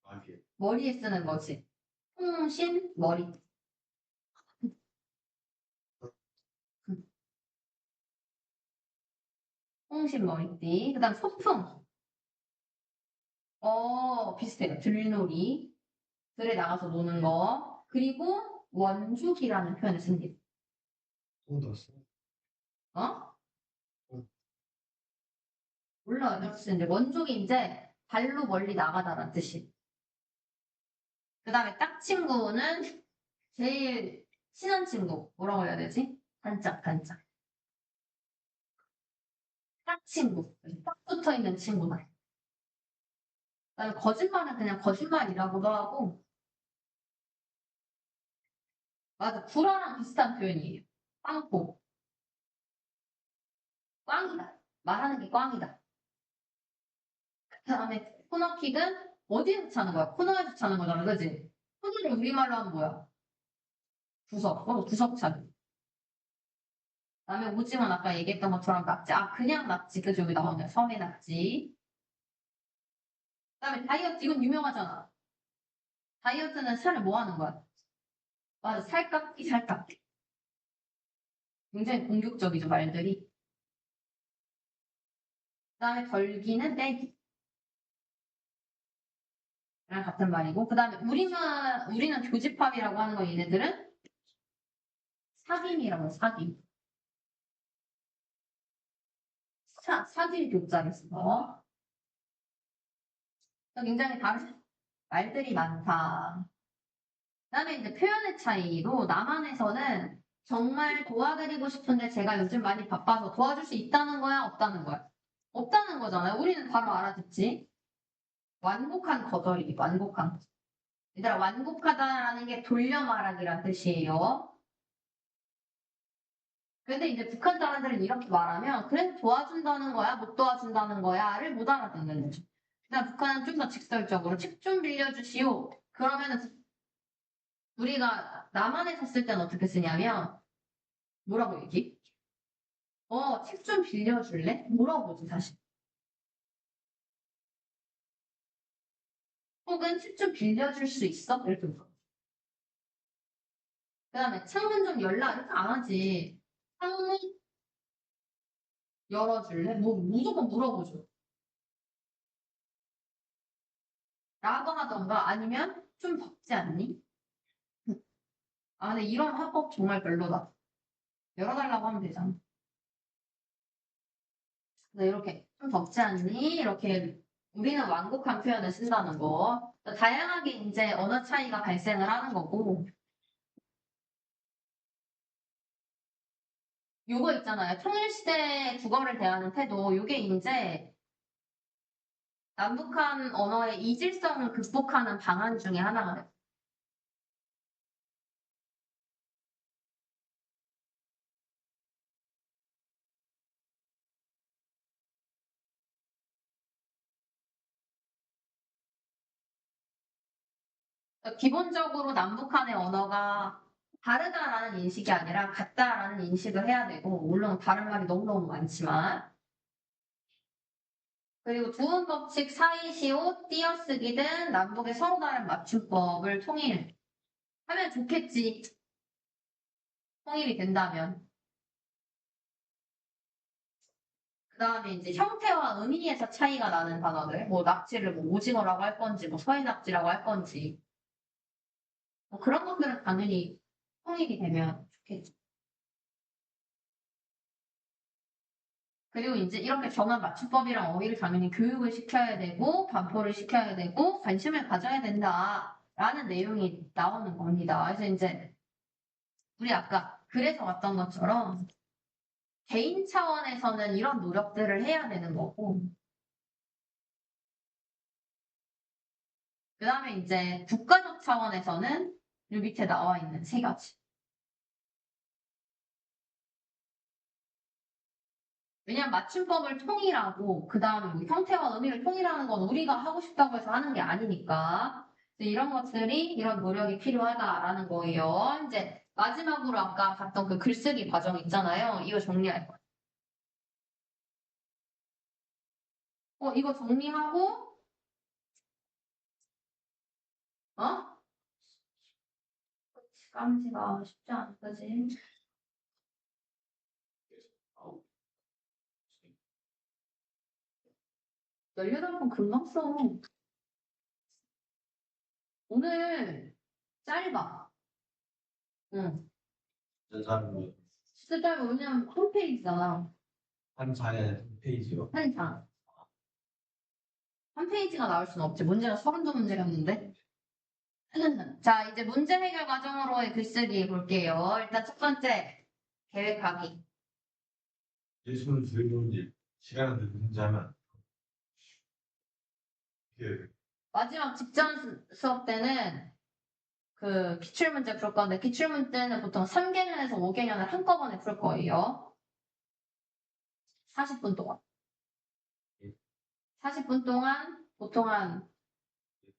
아기. 머리에 쓰는 거지. 통신, 머리. 통신, 머리띠. 그 다음 소풍. 비슷해요. 들놀이. 들에 나가서 노는 거. 그리고 원죽이라는 표현을 씁니다. 또 넣었어. 어? 응. 몰라요. 그래서 이제 원족이 이제 발로 멀리 나가다라는 뜻이. 그 다음에 딱 친구는 제일 친한 친구. 뭐라고 해야 되지? 단짝, 단짝. 딱 친구. 딱 붙어 있는 친구들. 그다음에 거짓말은 그냥 거짓말이라고도 하고, 맞아. 불화랑 비슷한 표현이에요. 빵꾸. 꽝이다. 말하는 게 꽝이다. 그 다음에 코너킥은 어디에서 차는 거야? 코너에서 차는 거잖아, 그지? 코너를 우리말로 하면 뭐야? 구석. 구석 차기. 그다음에 오징어는 아까 얘기했던 것처럼 낙지. 그냥 낙지. 그죠? 여기 나오네. 섬의 낙지. 그다음에 다이어트. 이건 유명하잖아. 다이어트는 살을 뭐 하는 거야? 맞아. 살깎기, 살깎기. 굉장히 공격적이죠, 말들이. 그다음에 덜기는 빼기. 랑 같은 말이고, 그다음에 우리는 교집합이라고 하는 거, 얘네들은 사귐이라고 해, 사귐. 사귐 교자를 써. 굉장히 다른 말들이 많다. 그다음에 이제 표현의 차이로 남한에서는 정말 도와드리고 싶은데 제가 요즘 많이 바빠서 도와줄 수 있다는 거야, 없다는 거야? 없다는 거잖아요. 우리는 바로 알아듣지. 완곡한 거절이기, 완곡한 거절. 얘들아, 완곡하다라는 게 돌려 말하기란 뜻이에요. 근데 이제 북한 사람들은 이렇게 말하면 그래서 도와준다는 거야, 못 도와준다는 거야를 못 알아듣는 거죠. 그다음 북한은 좀 더 직설적으로 책 좀 빌려주시오. 그러면은 우리가 남한에서 쓸 때는 어떻게 쓰냐면 뭐라고 얘기? 책 좀 빌려줄래? 물어보지 사실. 혹은 책 좀 빌려줄 수 있어? 이렇게 물어. 그다음에 창문 좀 열라 이렇게 안 하지. 창문 열어줄래? 뭐 무조건 물어보죠. 라고 하던가 아니면 좀 덥지 않니? 아, 근데 이런 화법 정말 별로다. 열어달라고 하면 되잖아. 근데 이렇게 좀 덥지 않니? 이렇게 우리는 완곡한 표현을 쓴다는 거. 다양하게 이제 언어 차이가 발생을 하는 거고. 요거 있잖아요. 통일시대 국어를 대하는 태도. 요게 이제 남북한 언어의 이질성을 극복하는 방안 중에 하나가 돼요. 기본적으로 남북한의 언어가 다르다라는 인식이 아니라 같다라는 인식을 해야 되고, 물론 다른 말이 너무너무 많지만, 그리고 두음 법칙 사이시옷 띄어쓰기 등 남북의 서로 다른 맞춤법을 통일하면 좋겠지. 통일이 된다면. 그 다음에 이제 형태와 의미에서 차이가 나는 단어들, 뭐 낙지를 뭐 오징어라고 할 건지, 뭐 서해낙지라고 할 건지, 뭐 그런 것들은 당연히 통일이 되면 좋겠죠. 그리고 이제 이렇게 정한 맞춤법이랑 어휘를 당연히 교육을 시켜야 되고, 반포를 시켜야 되고, 관심을 가져야 된다라는 내용이 나오는 겁니다. 그래서 이제 우리 아까 글에서 봤던 것처럼 개인 차원에서는 이런 노력들을 해야 되는 거고, 그 다음에 이제 국가적 차원에서는 이 밑에 나와 있는 세 가지. 왜냐면 맞춤법을 통일하고, 그 다음에 뭐 형태와 의미를 통일하는 건 우리가 하고 싶다고 해서 하는 게 아니니까, 이런 것들이, 이런 노력이 필요하다라는 거예요. 이제 마지막으로 아까 봤던 그 글쓰기 과정 있잖아요. 이거 정리할 거예요. 이거 정리하고, 어? 깜지가 쉽지 않거지 18번 금방 써. 오늘 짧아. 응. 전사는 진짜 짧아. 왜냐면 홈페이지잖아. 한 장에 페이지요. 한 장. 한 페이지가 나올 수는 없지. 문제가 32문제였는데. 자, 이제 문제 해결 과정으로의 글쓰기 볼게요. 일단 첫 번째, 계획하기. 예수는 즐거운지 시간을 문제하면 이게 마지막 직전 수업 때는 그 기출문제 풀 건데, 기출문제는 보통 3개년에서 5개년을 한꺼번에 풀 거예요. 40분 동안. 40분 동안 보통 한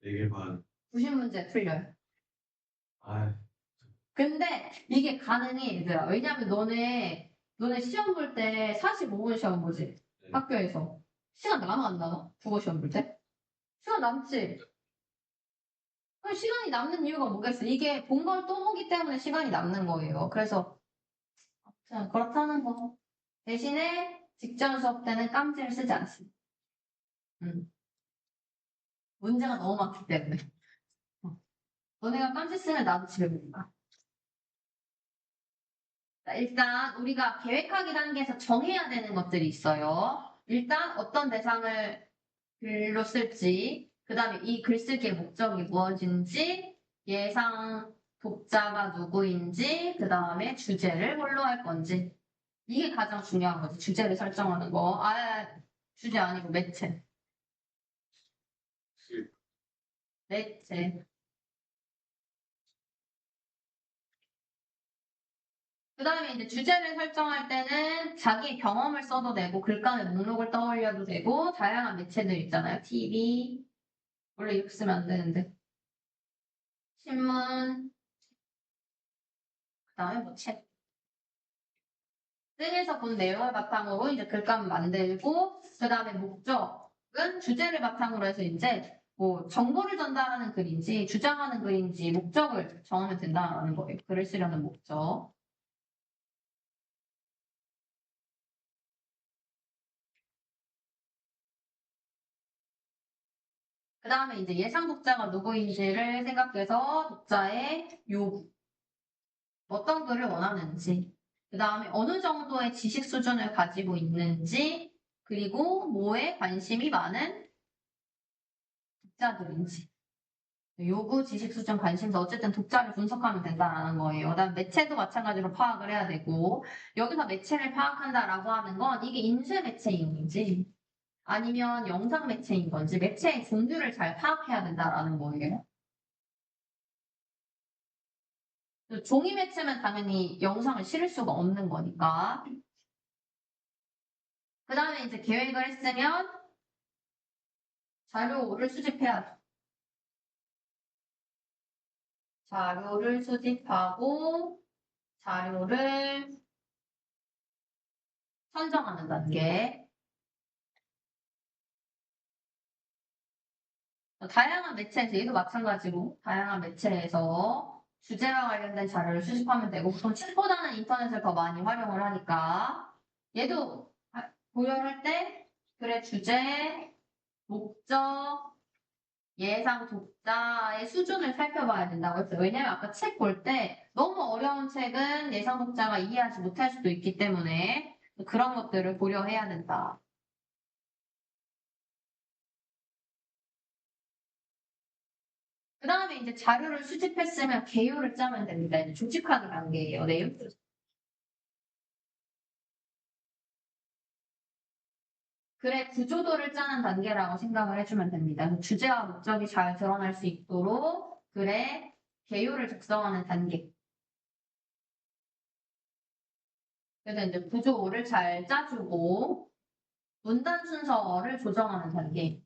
4개만 90문제 풀려요. 아 근데 이게 가능해, 얘들아. 왜냐면 너네 시험 볼 때 45분 시험 보지? 네. 학교에서. 시간 남아, 안 남아? 국어 시험 볼 때? 시간 남지? 그럼 시간이 남는 이유가 뭐겠어? 이게 본 걸 또 보기 때문에 시간이 남는 거예요. 그래서, 아무튼 그렇다는 거. 대신에 직전 수업 때는 깜지를 쓰지 않습니다. 문제가 너무 많기 때문에. 너네가 깜지 쓰면 나도 집에 못 가. 자, 일단 우리가 계획하기 단계에서 정해야 되는 것들이 있어요. 일단 어떤 대상을 글로 쓸지, 그 다음에 이 글쓰기의 목적이 무엇인지, 예상 독자가 누구인지, 그 다음에 주제를 뭘로 할 건지. 이게 가장 중요한 거지. 주제를 설정하는 거. 주제 아니고 매체. 매체. 그 다음에 이제 주제를 설정할 때는 자기 경험을 써도 되고, 글감의 목록을 떠올려도 되고, 다양한 매체들 있잖아요. TV. 원래 이렇게 쓰면 안 되는데. 신문. 그 다음에 뭐 책. 책에서 본 내용을 바탕으로 이제 글감 만들고, 그 다음에 목적은 주제를 바탕으로 해서 이제 뭐 정보를 전달하는 글인지, 주장하는 글인지, 목적을 정하면 된다는 거예요. 글을 쓰려는 목적. 그 다음에 이제 예상 독자가 누구인지를 생각해서 독자의 요구, 어떤 글을 원하는지, 그 다음에 어느 정도의 지식 수준을 가지고 있는지, 그리고 뭐에 관심이 많은 독자들인지. 요구, 지식 수준, 관심도 어쨌든 독자를 분석하면 된다는 거예요. 그다음 매체도 마찬가지로 파악을 해야 되고 여기서 매체를 파악한다라고 하는 건 이게 인쇄 매체인 건지 아니면 영상 매체인 건지 매체의 종류를 잘 파악해야 된다라는 거예요. 종이 매체면 당연히 영상을 실을 수가 없는 거니까. 그 다음에 이제 계획을 했으면 자료를 수집해야죠. 자료를 수집하고 자료를 선정하는 단계. 다양한 매체에서 얘도 마찬가지로 다양한 매체에서 주제와 관련된 자료를 수집하면 되고 보통 책보다는 인터넷을 더 많이 활용을 하니까 얘도 고려할 때 글의 주제, 목적, 예상 독자의 수준을 살펴봐야 된다고 했어요. 왜냐면 아까 책 볼 때 너무 어려운 책은 예상 독자가 이해하지 못할 수도 있기 때문에 그런 것들을 고려해야 된다. 그 다음에 이제 자료를 수집했으면 개요를 짜면 됩니다. 이제 조직하기 단계예요. 내용. 글의 구조도를 짜는 단계라고 생각을 해주면 됩니다. 주제와 목적이 잘 드러날 수 있도록 글의 개요를 작성하는 단계. 그래서 이제 구조를 잘 짜주고 문단 순서를 조정하는 단계.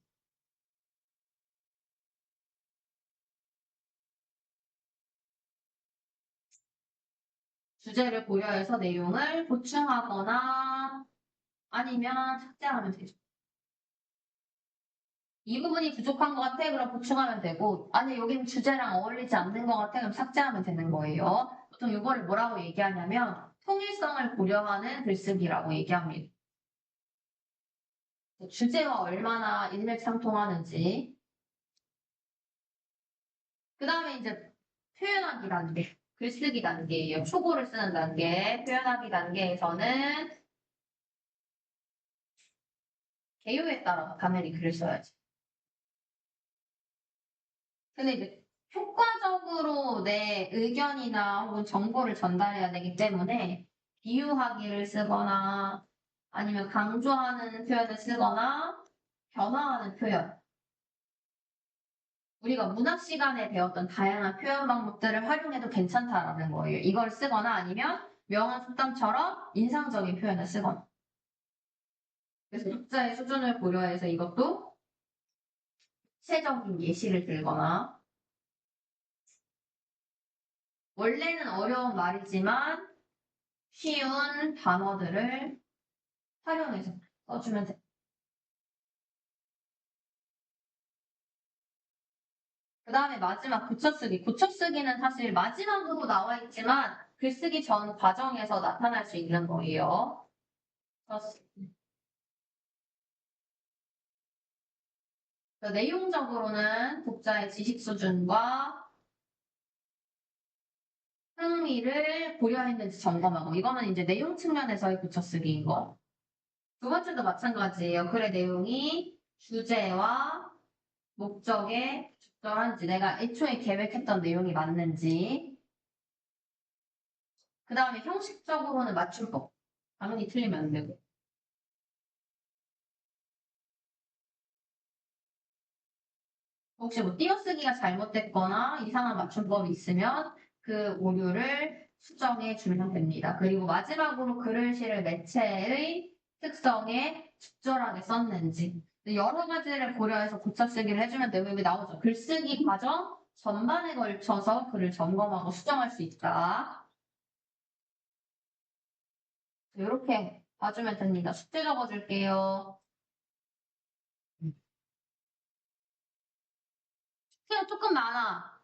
주제를 고려해서 내용을 보충하거나 아니면 삭제하면 되죠. 이 부분이 부족한 것 같아? 그럼 보충하면 되고, 아니, 여기는 주제랑 어울리지 않는 것 같아? 그럼 삭제하면 되는 거예요. 보통 이거를 뭐라고 얘기하냐면, 통일성을 고려하는 글쓰기라고 얘기합니다. 주제와 얼마나 일맥상통하는지. 그 다음에 이제 표현하기 단계, 글쓰기 단계예요. 초고를 쓰는 단계, 표현하기 단계에서는 개요에 따라서 당연히 글을 써야지. 근데 이제 효과적으로 내 의견이나 혹은 정보를 전달해야 되기 때문에 비유하기를 쓰거나 아니면 강조하는 표현을 쓰거나 변화하는 표현. 우리가 문학 시간에 배웠던 다양한 표현 방법들을 활용해도 괜찮다라는 거예요. 이걸 쓰거나 아니면 명언 속담처럼 인상적인 표현을 쓰거나. 그래서 독자의 수준을 고려해서 이것도 구체적인 예시를 들거나 원래는 어려운 말이지만 쉬운 단어들을 활용해서 써주면 돼. 그 다음에 마지막 고쳐쓰기. 고쳐쓰기는 사실 마지막으로 나와 있지만 글쓰기 전 과정에서 나타날 수 있는 거예요. 고쳐쓰기. 내용적으로는 독자의 지식 수준과 흥미를 고려했는지 점검하고, 이거는 이제 내용 측면에서의 고쳐쓰기인 거. 두 번째도 마찬가지예요. 글의 내용이 주제와 목적에 적절한지, 내가 애초에 계획했던 내용이 맞는지. 그 다음에 형식적으로는 맞춤법. 당연히 틀리면 안 되고. 혹시 뭐 띄어쓰기가 잘못됐거나 이상한 맞춤법이 있으면 그 오류를 수정해 주면 됩니다. 그리고 마지막으로 글을 실을 매체의 특성에 적절하게 썼는지 여러 가지를 고려해서 고쳐쓰기를 해주면 내용이 나오죠. 글쓰기 과정 전반에 걸쳐서 글을 점검하고 수정할 수 있다. 이렇게 봐주면 됩니다. 숙제 적어줄게요. 숙제가 조금 많아.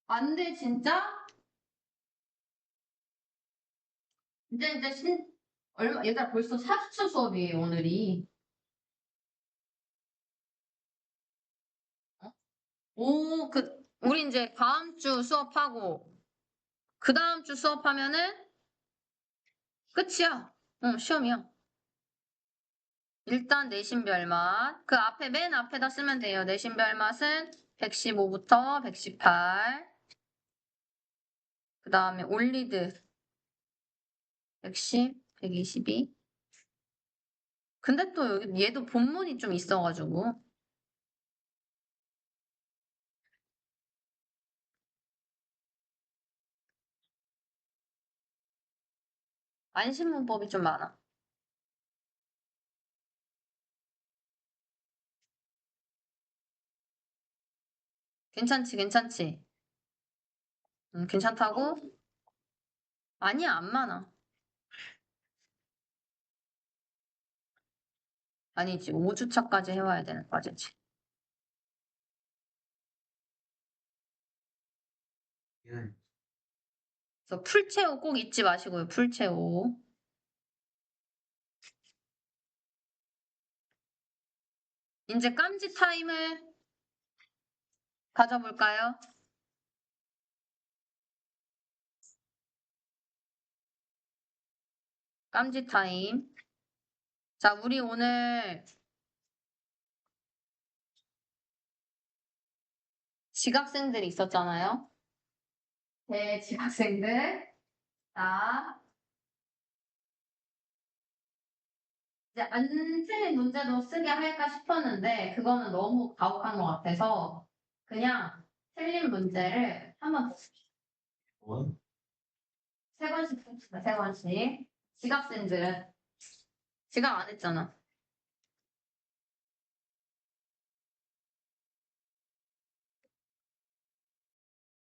안 돼, 진짜? 이제 얘들아 벌써 40초 수업이에요, 오늘이. 오, 우리 이제 다음 주 수업하고, 그 다음 주 수업하면은 끝이야. 시험이야. 일단 내신별맛. 그 앞에, 맨 앞에다 쓰면 돼요. 내신별맛은 115부터 118. 그 다음에 올리드 110, 122. 근데 또 여기 얘도 본문이 좀 있어가지고. 안신문법이 좀 많아. 괜찮지, 괜찮지? 괜찮다고? 아니야, 안 많아. 아니지, 5주차까지 해와야 되는 과제지. 예. 그래서 풀체오 꼭 잊지 마시고요, 풀체오. 이제 깜지 타임을 가져볼까요? 깜지 타임. 자, 우리 오늘 지각생들이 있었잖아요. 네, 지각생들. 자, 이제 안 틀린 문제도 쓰게 할까 싶었는데 그거는 너무 가혹한 것 같아서 그냥 틀린 문제를 한번 더 씁시다. 원. 세 번씩 씁시다, 세 번씩. 지각생들은 지각 안 했잖아.